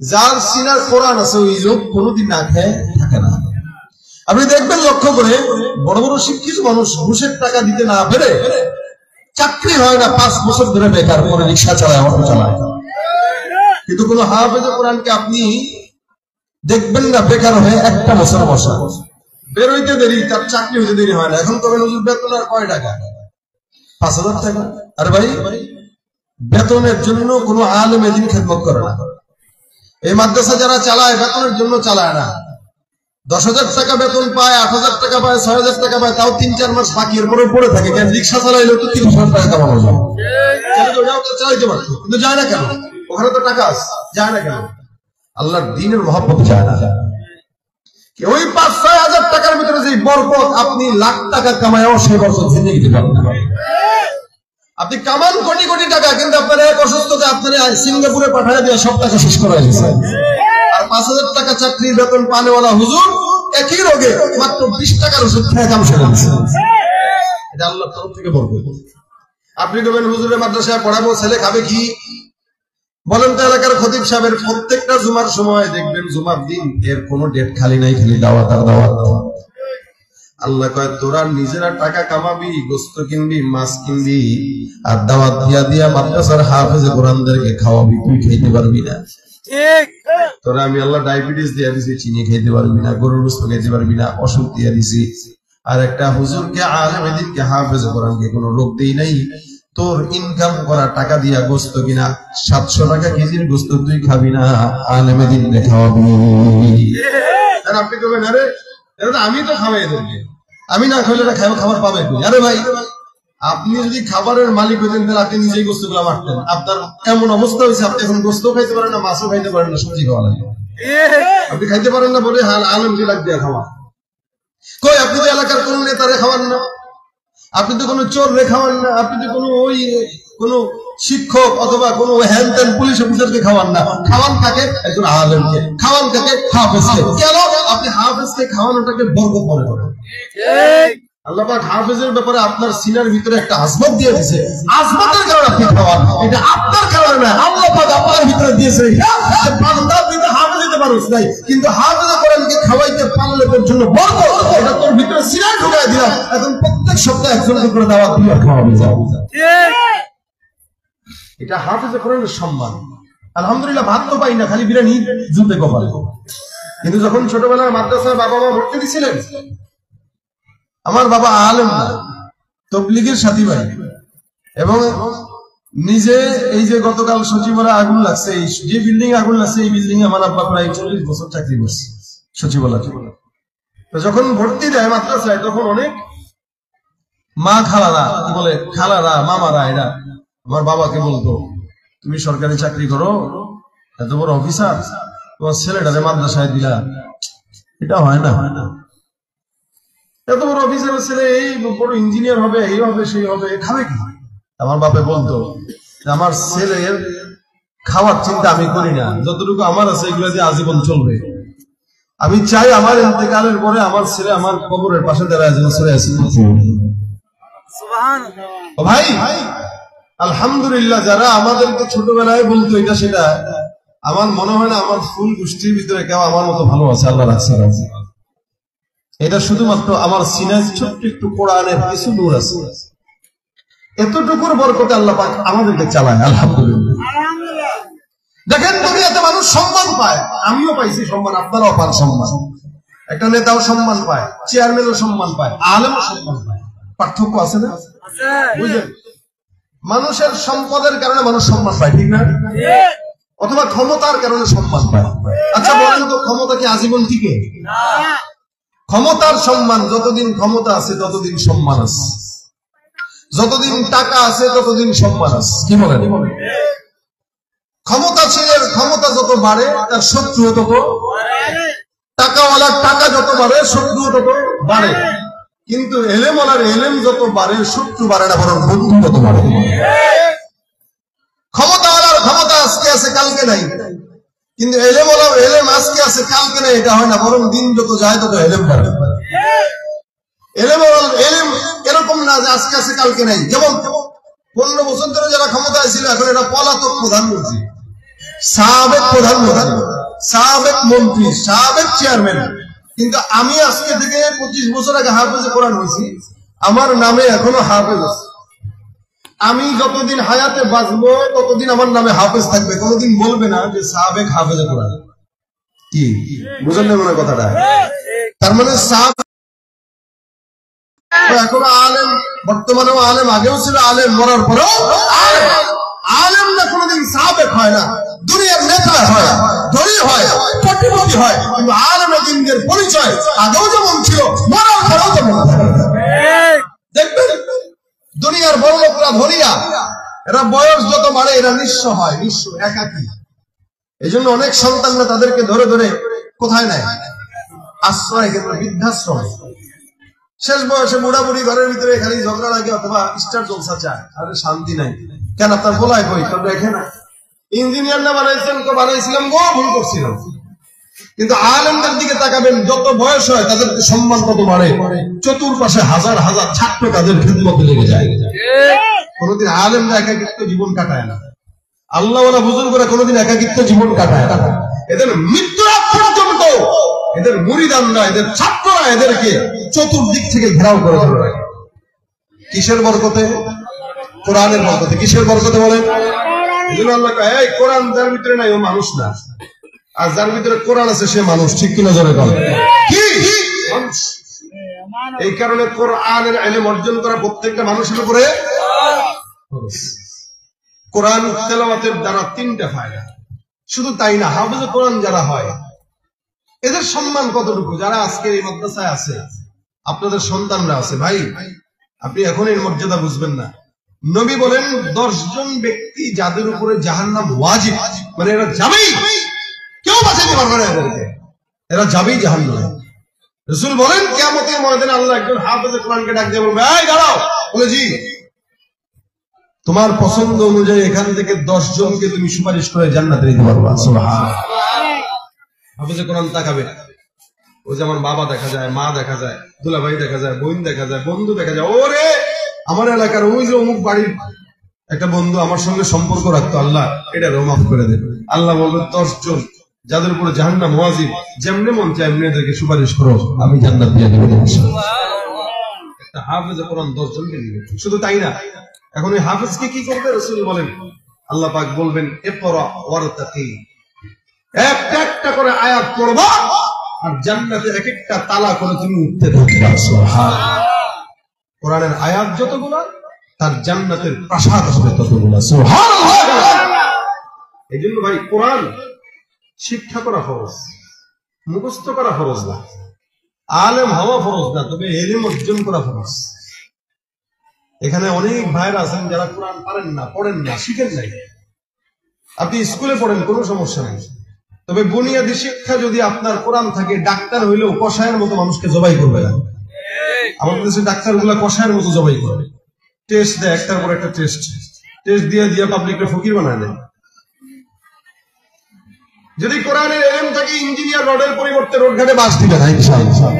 [SPEAKER 1] যার সিনার কোরআন আছে ওই লোক কোনোদিন না খেয়ে থাকে না। আপনি দেখবেন লক্ষ্য করে, বড় বড় শিক্ষিত মানুষ ঘুষের টাকা দিতে না পেরে চাকরি হয় না, 5 বছর ধরে বেকার, পরে রিক্সা চালায়, অটো চালায়। কিন্তু কোন হাফেজে কোরআনকে আপনি দেখবেন না বেকার হয়ে একটা বছর বসা, বের হইতে দেরি, তার চাকরি হইতে দেরি হয় না। এখন তবে হুজুর বেতন আর কয় টাকা? 5000 টাকা। আরে ভাই, বেতনের জন্য কোন আলেম এদিন খেদমত করে না। এই মাদ্রাসা যারা চালায় বেতনের জন্য চালায় না। 10,000 টাকা বেতন পায়, 8,000 টাকা পায়, 6,000 টাকা পায়, তাও 3-4 মাস বাকি, এরপরে পড়ে থাকে। কেন? রিক্সা চালাইলেও তো 30,000 টাকা কামানো যায়, চালাইতে পারতো, কিন্তু যায় না কেন? ওখানে তো টাকা আছে, যায় না কেন? আল্লাহর দ্বীনের মহব্বত যায় না। ওই 5-6 হাজার টাকার ভিতরে যে বরকত, আপনি লাখ টাকা কামায়ও সেই বরকত জিন্দেগিতে পাবেন না। আপনি কামান কোটি কোটি টাকা, কিন্তু আপনার এক অসুস্থতা আপনার সিঙ্গাপুরে পাঠায় দিয়ে সব টাকা শেষ করা হয়েছে। আর 5,000 টাকা চাকরির বেতন পানেওয়ালা হুজুর একই রোগে মাত্র 20 টাকার ওষুধ খেয়ে কাম সেরে দিচ্ছে। এটা আল্লাহর তরফ থেকে বরকত। আপনি বলবেন হুজুরের মাদ্রাসায় পড়াবো, ছেলে খাবে কি? বলেন তো এলাকার খতিব সাহেবের প্রত্যেকটা জুমার সময় দেখবেন জুমার দিন এর কোনো ডেট খালি নাই, খালি দাওয়াত আর দাওয়াত। আল্লাহ কয় তোরা নিজেরা টাকা কামাবি, গোস্ত কিনবি, মাছ কিনবি, আর দাওয়াত দিয়া দিয়া মাদ্রাসার হাফেজে কোরআনদেরকে খাওয়াবি, তুই খেতে পারবি না। তোরা আমি আল্লাহ ডায়াবেটিস দিয়া দিছি, চিনি খেতে পারবি না, গরুর গোস্ত খেতে পারবি না, অসুখ দিয়া দিছি। আর একটা হুজুরকে আলেমে দ্বীনকে হাফেজে কোরআনকে কোনো রোগ দেই নাই। তোর ইনকাম করা টাকা দিয়া গোস্ত কিনা 700 টাকা কেজির গোস্ত তুই খাবি না, আলেমে দ্বীনকে খাওয়াবি। আর আপনি কবেন আরে আমি তো খাওয়াই এদেরকে, আমি না খাইলে এটা খাবার পাবে কই? আরে ভাই, আপনি যদি খাবারের মালিক হইতেন তাহলে আপনি নিজেই গোস্তগুলো মারতেন। আপনার এমন অবস্থা হয়েছে আপনি এখন গোস্ত খাইতে পারেন না, মাছও খাইতে পারেন না, সবজি খাওয়া লাগে। আপনি খাইতে পারেন না বলে আলেমকে লাগ দিয়ে খাওয়া। কই আপনি তো এলাকার কোন নেতারে খাওয়ান না, আপনি তো কোনো চোর রে খাওয়ান না, আপনি তো কোনো শিক্ষক অথবা কোনো হ্যান ত্যান পুলিশ অফিসারকে খাওয়ান না। খাওয়ান কাকে? একজন আলেমকে। খাওয়ান কাকে? হাফেজকে। কেন? আপনি হাফেজকে খাওয়ানোটাকে বরকত মনে করেন। আল্লাহ পাক হাফেজের ব্যাপারে আপনার সিনার ভিতরে একটা আজমত দিয়ে দিয়েছে, আজমতের কারণে আপনি খাওয়ান, এটা আপনার কারণে না। আল্লাহ পাক আপনার ভিতরে দিয়েছে বান্দা, তুই তো হাফেজ হতে পারিস নাই, কিন্তু হাফেজ কোরআনকে খাওয়াইতে পারলে তোর জন্য বরকত। এটা তোর ভিতরে সিনায় ঢুকাই দিলাম, এখন প্রত্যেক সপ্তাহে একজনকে করে দাওয়াত দিয়ে খাওয়াবি যাও। এটা হাফেজ কোরআনের সম্মান। আলহামদুলিল্লাহ ভাত তো পাই না, খালি বিরিয়ানি জুতে কপালে। কিন্তু যখন ছোটবেলায় মাদ্রাসায় বাবা মা ভর্তি দিছিলেন, আমার বাবা আলেম না, তবলিগের সাথী ভাই, এবং নিজে এই যে গতকাল সচিবালয় আগুন লাগছে, এই যে বিল্ডিং আগুন লাগছে, এই বিল্ডিং আমার আব্বা প্রায় 40 বছর চাকরি করছে সচিবালয়। তো যখন ভর্তি দেয় মাদ্রাসায়, তখন অনেক মা খালারা, কি বলে খালারা, মামারা, এরা আমার বাবাকে বলতো, তুমি সরকারি চাকরি করো, এত বড় অফিসার, তোমার ছেলেটারে মাদ্রাসায় দিলা, এটা হয় না। এত বড় অফিসারের ছেলে এই বড় ইঞ্জিনিয়ার হবে, এই হবে, সেই হবে, খাবে কি? আমার বাপে বলতো আমার ছেলের খাওয়ার চিন্তা আমি করি না, যতটুকু আমার আছে এগুলো দিয়ে আজীবন চলবে। আমি চাই আমার ইন্তেকালের পরে আমার ছেলে আমার কবরের পাশে দাঁড়ায় যেন ছেলে আছে। ভাই আলহামদুলিল্লাহ, যারা আমাদেরকে ছোটবেলায় বলতো এটা সেটা, আমার মনে হয় না আমার ফুল গোষ্ঠীর ভিতরে কেউ আমার মতো ভালো আছে। আল্লাহ রাখছে, এটা শুধুমাত্র আমার সিনায় ছোট্ট একটু কোরআনের কিছু নূর আছে, এতটুকুর বরকতে আল্লাহ পাক আমাদেরকে চালায়। আলহামদুলিল্লাহ। দেখেন দুনিয়াতে মানুষ সম্মান পায়, আমিও পাইছি সম্মান, আপনারাও পান সম্মান। একটা নেতাও সম্মান পায়, চেয়ারম্যানও সম্মান পায়, আলেমও সম্মান পায়। পার্থক্য আছে না? বুঝলেন? মানুষের সম্পদের কারণে মানুষ সম্মান পায়, ঠিক না? অথবা ক্ষমতার কারণে সম্মান পায়। আচ্ছা বলেন তো, ক্ষমতা কি আজীবন টিকে? ক্ষমতার সম্মান, যতদিন ক্ষমতা আছে ততদিন সম্মান আছে, যতদিন টাকা আছে ততদিন সম্মান আছে। কি বলেন? ক্ষমতাশীলের ক্ষমতা যত বাড়ে তার শত্রু তত, টাকাওয়ালার টাকা যত বাড়ে শত্রু তত বাড়ে। কিন্তু এলেমওয়ালার এলেম যত বাড়ে শত্রু বাড়ে না, বরং বন্ধু তত বাড়ে। ক্ষমতাওয়ালার ক্ষমতা আজকে আছে কালকে নাই, কিন্তু এলেমওয়ালার এলেম আজকে আছে কালকে নাই, এটা হয় না, বরং দিন যত যায় তত এলেম বাড়ে। এলেমওয়ালার এলেম এরকম না যে আজকে আছে কালকে নাই। যেমন 15 বছর ধরে যারা ক্ষমতায় ছিল, এখন এরা পলাতক প্রধানমন্ত্রী, সাবেক প্রধানমন্ত্রী, সাবেক মন্ত্রী, সাবেক চেয়ারম্যান। কিন্তু আমি আজকে থেকে 25 বছর আগে হাফেজে কোরআন হয়েছি, আমার নামে এখনো হাফেজ আছে। আমি যতদিন হায়াতে বাঁচবো ততদিন আমার নামে হাফেজ থাকবে, কোনোদিন বলবে না যে সাবেক হাফেজে কোরআন। কি বুঝলেন না মনে কথাটা? তার মানে এখনো আলেম, বর্তমানেও আলেম, আগেও ছিল আলেম, মরার পরেও আলেম। আলেম না কোনোদিন সাবেক হয় না, দুনিয়ার নেতা হয়, ধনী হয়, কোটিপতি হয়, কিন্তু আলেমে দ্বীনের পরিচয় আগেও যেমন ছিল, মরার পরেও যেমন। দেখবেন দুনিয়ার বড় লোকরা, ধনীরা, এরা বয়স যত বাড়ে এরা নিঃস্ব হয়, নিঃস্ব, একাকী। এই জন্য অনেক সন্তানরা তাদেরকে ধরে ধরে কোথায় নেয়? আশ্রয় কেন্দ্র, বৃদ্ধাশ্রম। শেষ বয়সে বুড়া বুড়ি ঘরের ভিতরে খালি ঝগড়া লাগে অথবা স্টার জলসা চায়, আর শান্তি নাই। কেন? আপনার বলাই কই তোমরা এখানে ইঞ্জিনিয়ার না বানাইছেন, তো বানাইছিলাম গো, ভুল করছিলাম। কিন্তু আলেমদের দিকে তাকাবেন, যত বয়স হয় তাদের সম্মান তত বাড়ে, চতুর্পাশে হাজার হাজার ছাত্র তাদের খিদমতে লেগে যায়। কোনদিন আলেমরা একাকিত্ব জীবন কাটায় না, আল্লাহওয়ালা বুজুর্গরা কোনদিন একাকিত্ব জীবন কাটায় না। এদের মৃত্যু পর্যন্ত এদের মুরিদানরা, এদের ছাত্ররা এদেরকে চতুর্দিক থেকে ঘেরাও করে ধরে রাখে। কিসের বরকতে? কোরআনের বরকতে। কিসের বরকতে বলেন? এই জন্য আল্লাহ কয়, এই কোরআন যার ভিতরে নাই ও মানুষ না, আর যার ভিতরে কোরআন আছে সে মানুষ। ঠিক কিনা জোরে বলেন? কি মানুষ? এই কারণে কোরআনের ইলম অর্জন করা প্রত্যেকটা মানুষের উপরে ফরজ। কোরআন তেলাওয়াতের দ্বারা তিনটা ফায়দা। শুধু তাই না, হাফেজ কোরআন যারা হয় এদের সম্মান কতটুকু? যারা আজকে এই মাদ্রাসায় আছে, আপনাদের সন্তানরা আছে, ভাই আপনি এখন এর মর্যাদা বুঝবেন না। নবী বলেন 10 জন ব্যক্তি যাদের উপরে জাহান্নাম ওয়াজিব, মানে এরা যাবেই, কেউ বাঁচাতে পারবে না এদেরকে, এরা যাবেই জাহান্নামে। রাসূল বলেন কিয়ামতের ময়দানে আল্লাহ একজন হাফেজ কোরআনকে ডাক দিয়ে বলবে, এই দাঁড়াও। বলে, জি। তোমার পছন্দ অনুযায়ী এখান থেকে 10 জনকে তুমি সুপারিশ করে জান্নাতে দিতে পারবা। সুবহানাল্লাহ। হাফেজ কোরআন তাকাবে, ওই যে আমার বাবা দেখা যায়, মা দেখা যায়, দুলাভাই দেখা যায়, বোন দেখা যায়, বন্ধু দেখা যায়। ওরে আমার এলাকার ওই যে অমুক বাড়ির একটা বন্ধু আমার সঙ্গে সম্পর্ক রাখতো, আল্লাহ এটা মাফ করে দেবে। আল্লাহ বলবে 10 জন যাদের উপরে জাহান্নাম ওয়াজিব, যেমনি মন চায় এমনি এদেরকে সুপারিশ করো, আমি জান্নাত দিয়ে দেব। একটা হাফেজ কোরআন 10 জনকে দিবে। শুধু তাই না, এখন ওই হাফেজকে কি করবে? রাসূল বলেন, আল্লাহ পাক বলবেন, ইকরা ওয়ারতাকি, একটা একটা করে আয়াত পড়বা আর জান্নাতে এক একটা তালা করে তুমি উঠতে থাকবা। সুবহানাল্লাহ। কোরআনের আয়াত যতগুলা তার জান্নাতের প্রাসাদ হবে ততগুলা। সুবহানাল্লাহ। এই জন্য ভাই কোরআন শিক্ষা করা ফরজ, মুখস্থ করা ফরজ না, আলেম হওয়া ফরজ না, তবে ইলম অর্জন করা ফরজ। এখানে অনেক ভাইরা আছেন যারা কোরআন পারেন না, পড়েন না, শিখেন নাই। আপনি স্কুলে পড়েন, কোনো সমস্যা নেই, তবে বুনিয়াদী শিক্ষা যদি আপনার কোরআন থাকে, ডাক্তার হইলেও কষায়ের মতো মানুষকে জবাই করবে না। আমাদের দেশে ডাক্তার গুলা কষায়ের মতো জবাই করে, টেস্ট দেয়, একটার পর একটা টেস্ট দিয়ে দিয়ে পাবলিককে ফকির বানায় দেয়। যদি কোরআনের ইলম থাকে, ইঞ্জিনিয়ার রডের পরিবর্তে রোড ঘাটে বাস দিবে না ইনশাআল্লাহ।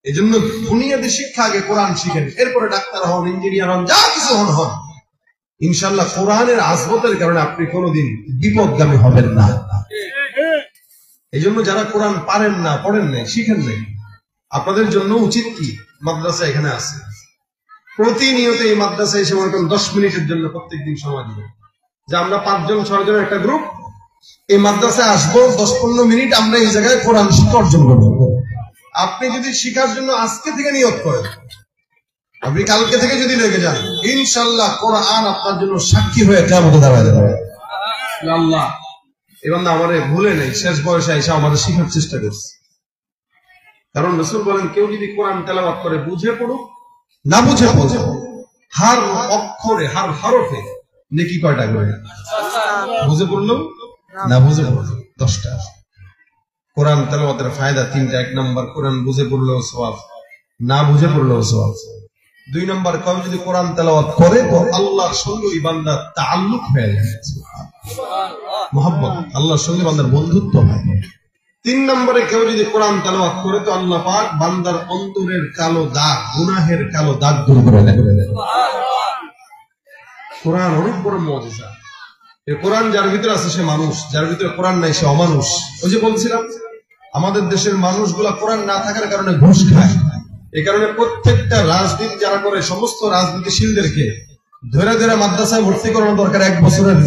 [SPEAKER 1] এই জন্য বুনিয়াদী শিক্ষা আগে কোরআন শিখেন, এরপরে ডাক্তার হন, ইঞ্জিনিয়ার হন, যা কিছু হন। ইনশাআল্লাহ কোরআনের আজমতের কারণে আপনি কোনোদিন বিপদগামী হবেন না। এই জন্য যারা কোরআন পারেন না, পড়েন নাই, শিখেন নাই, আপনাদের জন্য উচিত কি, মাদ্রাসা এখানে আছে, প্রতিনিয়ত এই মাদ্রাসায় এসে মনে করেন 10 মিনিটের জন্য প্রত্যেকদিন সময় দিবেন, যে আমরা 5 জন 6 জনের একটা গ্রুপ এই মাদ্রাসায় আসবো, 10-15 মিনিট আমরা এই জায়গায় কোরআন শিক্ষা অর্জন করবো। আপনি যদি শিখার জন্য আজকে থেকে নিয়ত করেন, আপনি কালকে থেকে যদি লেগে যান, ইনশাআল্লাহ কোরআন আপনার জন্য সাক্ষী হয়ে কিয়ামতে দাঁড়ায় যাবে। আল্লাহ এবার না আমারে ভুলে নেই, শেষ বয়সে এসে আমাদের শিখার চেষ্টা করছে। কারণ রাসূল বলেন, কেউ যদি কোরআন তেলাওয়াত করে, বুঝে পড়ুক না বুঝে পড়ুক, হার অক্ষরে হার হরফে নেকি কয়টা করে? বুঝে পড়লো না বুঝে পড়লো 10টা। কোরআন তেলাওয়াতের ফায়দা 3টা। 1 নম্বর, কোরআন বুঝে পড়লেও সওয়াব, না বুঝে পড়লেও সওয়াব। 2 নম্বর, কেউ যদি কোরআন তেলাওয়াত করে তো আল্লাহর সঙ্গে ওই বান্দার তাআল্লুক হয়ে যায়, মহব্বত, আল্লাহর সঙ্গে বান্দার বন্ধুত্ব হয়। 3 নম্বরে, কেউ যদি কোরআন তেলাওয়াত করে তো আল্লাহ পাক বান্দার অন্তরের কালো দাগ, গুনাহের কালো দাগ দূর করে দেন। কোরআন অনেক বড় মুজিজা। এই কোরআন যার ভিতরে আছে সে মানুষ, যার ভিতরে কোরআন নাই সে অমানুষ। ওই যে বলছিলাম, আমাদের দেশের মানুষগুলা কোরআন না থাকার কারণে ঘুষ খায়। এই কারণে প্রত্যেকটা রাজনীতি যারা করে, সমস্ত রাজনীতিশীলদেরকে ধরে ধরে মাদ্রাসায় ভর্তি করানো দরকার। 1 বছরের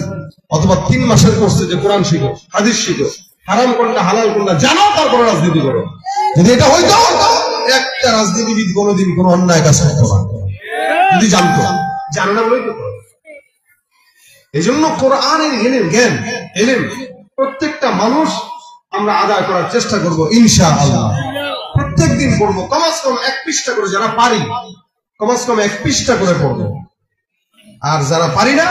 [SPEAKER 1] অথবা 3 মাসের কোর্সে, যে কোরআন শিখো, হাদিস শিখো, হারাম কোনটা হালাল কোনটা জানো, তারপরে রাজনীতি করো। যদি এটা হইতো, একটা রাজনীতিবিদ কোনোদিন কোনো অন্যায় কাজ করতো না, যদি জানতো। জানো না বলেই তো। এই জন্য কোরআনের জ্ঞান এলেম প্রত্যেকটা মানুষ আমরা আদায় করার চেষ্টা করবো ইনশাআল্লাহ। প্রত্যেকদিন পড়বো, কমাস কম 1 পৃষ্ঠা করে, যারা পারি কমাস কম 1 পৃষ্ঠা করে পড়বো। আর যারা পারি না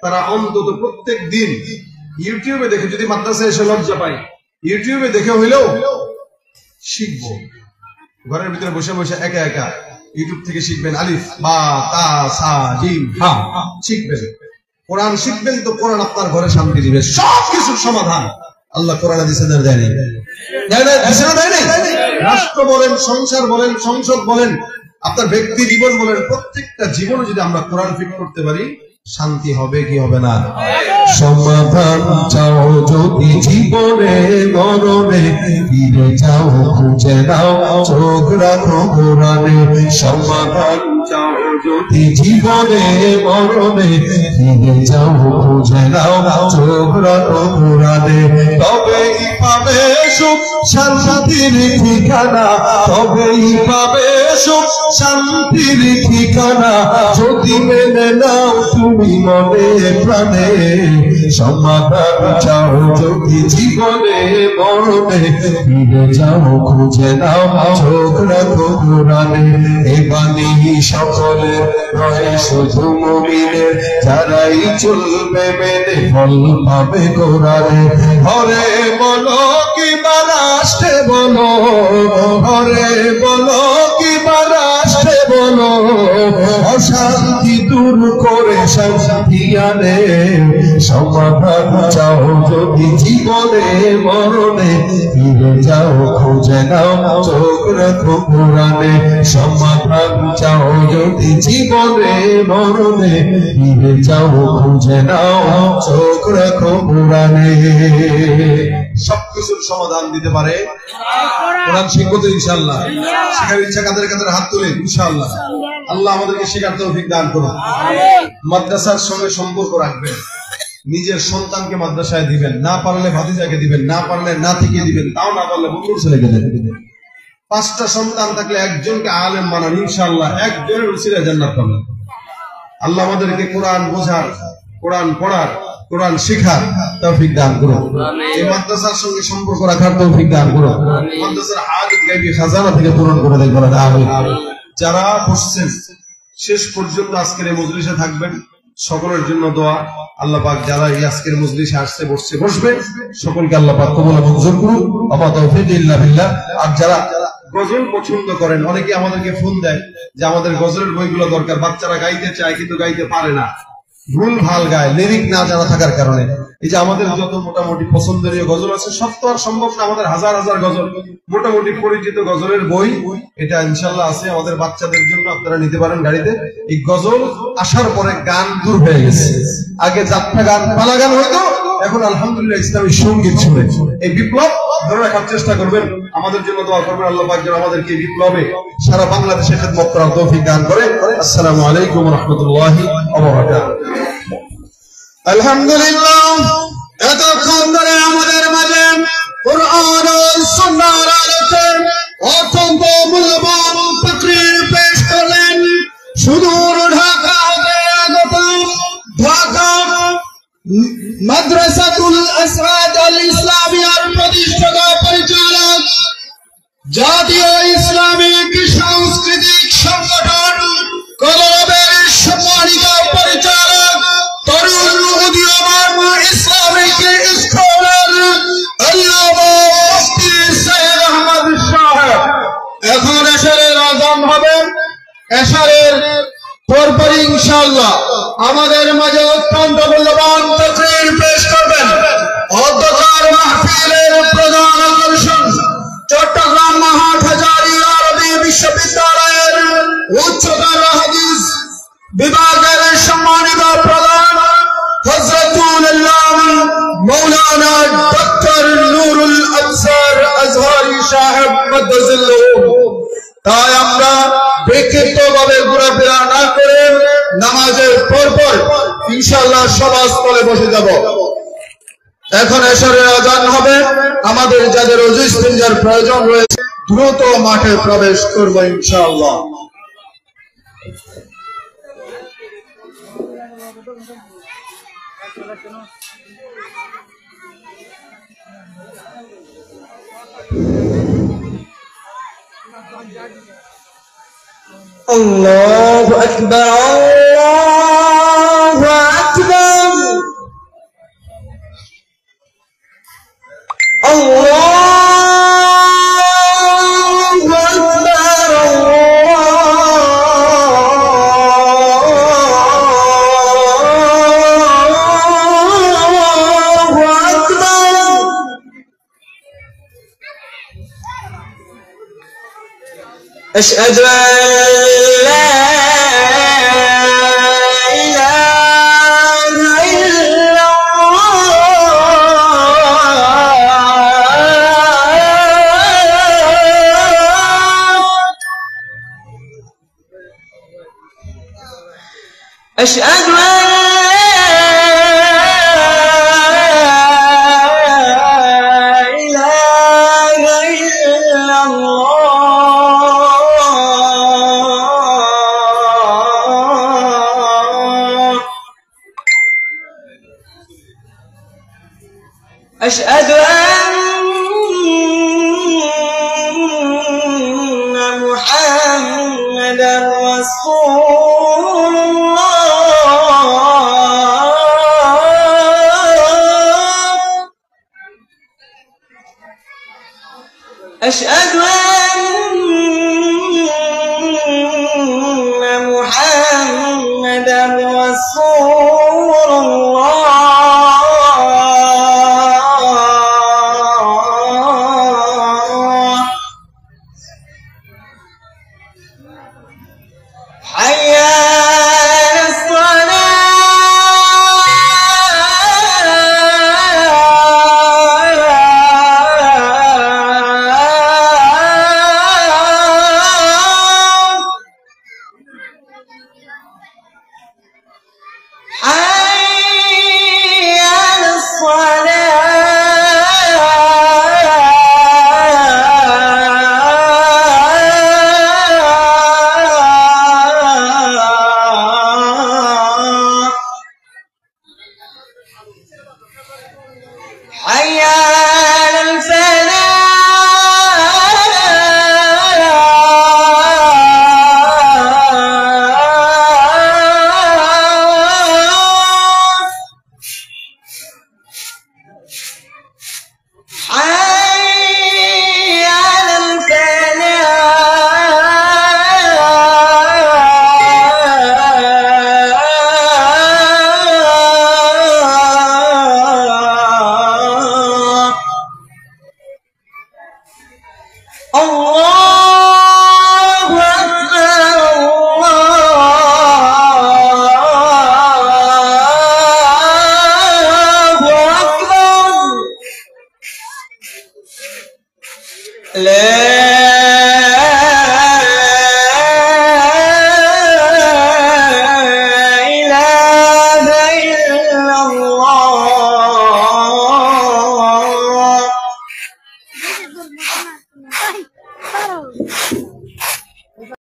[SPEAKER 1] তারা অন্তত প্রত্যেক দিন ইউটিউবে দেখে, যদি মাদ্রাসায় এসে লজ্জা পাই, ইউটিউবে দেখে হইলেও শিখবো। ঘরের ভিতরে বসে বসে একা একা ইউটিউব থেকে শিখবেন, আলিফ বা তা সা জিম হা শিখবেন। কোরআন শিখবেন তো কোরআন আপনার ঘরে শান্তি দিবে, সব কিছুর সমাধান আল্লাহ কোরআনে দিয়েছেন আর দেয়নি? রাষ্ট্র বলেন, সংসার বলেন, সংসদ বলেন, আপনার ব্যক্তি জীবন বলেন, প্রত্যেকটা জীবনে যদি আমরা কোরআন ফিট করতে পারি, শান্তি হবে কি হবে না? সমাধান চাও যদি জীবনে মরণে, ফিরে যাও খুঁজে নাও চোখ রাখো কোরআনে। সমাধান চাও যদি জীবনে মরণে, ফিরে যাও খুঁজে নাও চোখ রাখো কোরআনে। তবেই পাবে সুখ শান্তির ঠিকানা, তবেই পাবে সুখ শান্তির ঠিকানা, যদি মেনে নাও তুমি মনে প্রাণে। সমাধান চাও যদি জীবনে মরণে, ফিরে যাও খুঁজে নাও চোখ রাখো কোরআনে। এ বাণী সকলে রয়ে শুধু মুমিনের, যারাই চলবে মেনে ফল পাবে কোরআনে। ঘরে বলো কিংবা রাষ্ট্রে বলো, ঘরে বলো কিংবা রাষ্ট্রে বলো, অশান্তি দূর করে শান্তি আনে। সমাধান চাও যদি জীবনে মরণে, ফিরে যাও খুঁজে নাও চোখ রাখো কোরআনে। সমাধান চাও যদি জীবনে মরণে, ফিরে যাও খুঁজে নাও চোখ রাখো কোরআনে। সবকিছুর সমাধান দিতে পারে কোরআন। শিখবো তো ইনশাআল্লাহ। শেখার ইচ্ছা কাদের কাদের হাত তুলে ইনশাআল্লাহ। আল্লাহ আমাদেরকে শেখার তৌফিক দান করুন। মাদ্রাসার সঙ্গে সম্পর্ক রাখবেন, নিজের সন্তানকে মাদ্রাসায় দিবেন, না পারলে ভাতিজাকে দিবেন, না পারলে নাতিকে দিবেন, তাও না পারলে বন্ধুর ছেলেকে দিবেন। 5টা সন্তান থাকলে একজনকে আলেম মানান, ইনশাআল্লাহ একজনের উসিলায় জান্নাত পাবেন। আল্লাহ আমাদেরকে কোরআন বোঝার, কোরআন পড়ার, কোরআন শিখার তৌফিক দান করুন। এই মাদ্রাসার সঙ্গে সম্পর্ক রাখার তৌফিক দান করুন। মাদ্রাসার হাজত গায়বী খাজানা থেকে পূরণ করে দেন, বলেন আমিন। যারা বসছেন শেষ পর্যন্ত আজকের এই মজলিসে থাকবেন, সকলের জন্য দোয়া। আল্লাহ পাক যারা এই আজকের মজলিসে আসছে বসছে বসবে, সকলকে আল্লাহ পাক কবুল মঞ্জুর করুন। ওয়া তাওফীক ইল্লা বিল্লাহ। আর যারা গজল পছন্দ করেন, অনেকে আমাদেরকে ফোন দেয় যে আমাদের গজলের বইগুলো দরকার, বাচ্চারা গাইতে চায় কিন্তু গাইতে পারে না, ভুল ভাল গায়, লিরিক না জানা থাকার কারণে। এই যে আমাদের যত মোটামুটি পছন্দনীয় গজল আছে, সব তো আর সম্ভব না, আমাদের হাজার হাজার গজল, মোটামুটি পরিচিত গজলের বই এটা ইনশাল্লাহ আছে আমাদের বাচ্চাদের জন্য, আপনারা নিতে পারেন গাড়িতে। এই গজল আসার পরে গান দূর হয়ে গেছে। আগে যাত্রা গান, পালা গান হয়তো, এখন আলহামদুলিল্লাহ ইসলামী সঙ্গীত শুনে। এই বিপ্লব ধরে রাখার চেষ্টা করবেন, আমাদের জন্য দোয়া করবেন। আল্লাহ পাক যেন আমাদেরকে বিপ্লবে সারা বাংলাদেশে খেদমত করার তৌফিক দান করে। আসসালামু আলাইকুম ওয়া রাহমাতুল্লাহি ওয়া বারাকাতুহু।
[SPEAKER 3] আলহামদুলিল্লাহ, এতক্ষণ ধরে আমাদের মাঝে কুরআন ও সুন্নাহর আলোকে অত্যন্ত মূল্যবান তাকরীর পেশ করলেন সুদূর ঢাকা হতে আগত ঢাকা মাদ্রাসাতুল আসআদ আল ইসলামিয়ার প্রতিষ্ঠাতা পরিচালক, জাতীয় ইসলামিক সাংস্কৃতিক সংগঠন কলরবের সম্মানিত পরিচালক, তরুণ উদীয়মান ইসলামিক স্কুলের আল্লামা মুফতি সৈয়দ আহমদ সাহেব। এখন এশারের আযান হবে, এশারের পরপরই ইনশাআল্লাহ আমাদের মাঝে অত্যন্ত মূল্যবান তাকরীর পেশ করবেন অধ্যকার মাহফিলের প্রধান আকর্ষণ চট্টগ্রাম মহাখালী আরবি বিশ্ববিদ্যালয়ের উচ্চতর হাদিস বিভাগের সম্মানিত প্রধান হযরতুল আল্লাহ মাওলানা ডক্টর নুরুল আবসার আজহারি সাহেব মাদ্দাজিল্লাহু। তাই আমরা বিক্ষিপ্তভাবে ঘোরাফেরা না করে নামাজের পরপর ইনশাআল্লাহ সভাস্থলে বসে যাব। এখন এশারের আযান হবে। আমাদের যাদের ওযু ইস্তিনজার প্রয়োজন রয়েছে দ্রুত মাঠে প্রবেশ করব ইনশাআল্লাহ। আল্লাহু আকবার, আল্লাহু আকবার, আল্লাহু আকবার, আল্লাহু আকবার। أشهد أن لا إله إلا الله أشهد أن أشهد أن محمدا رسول الله أشهد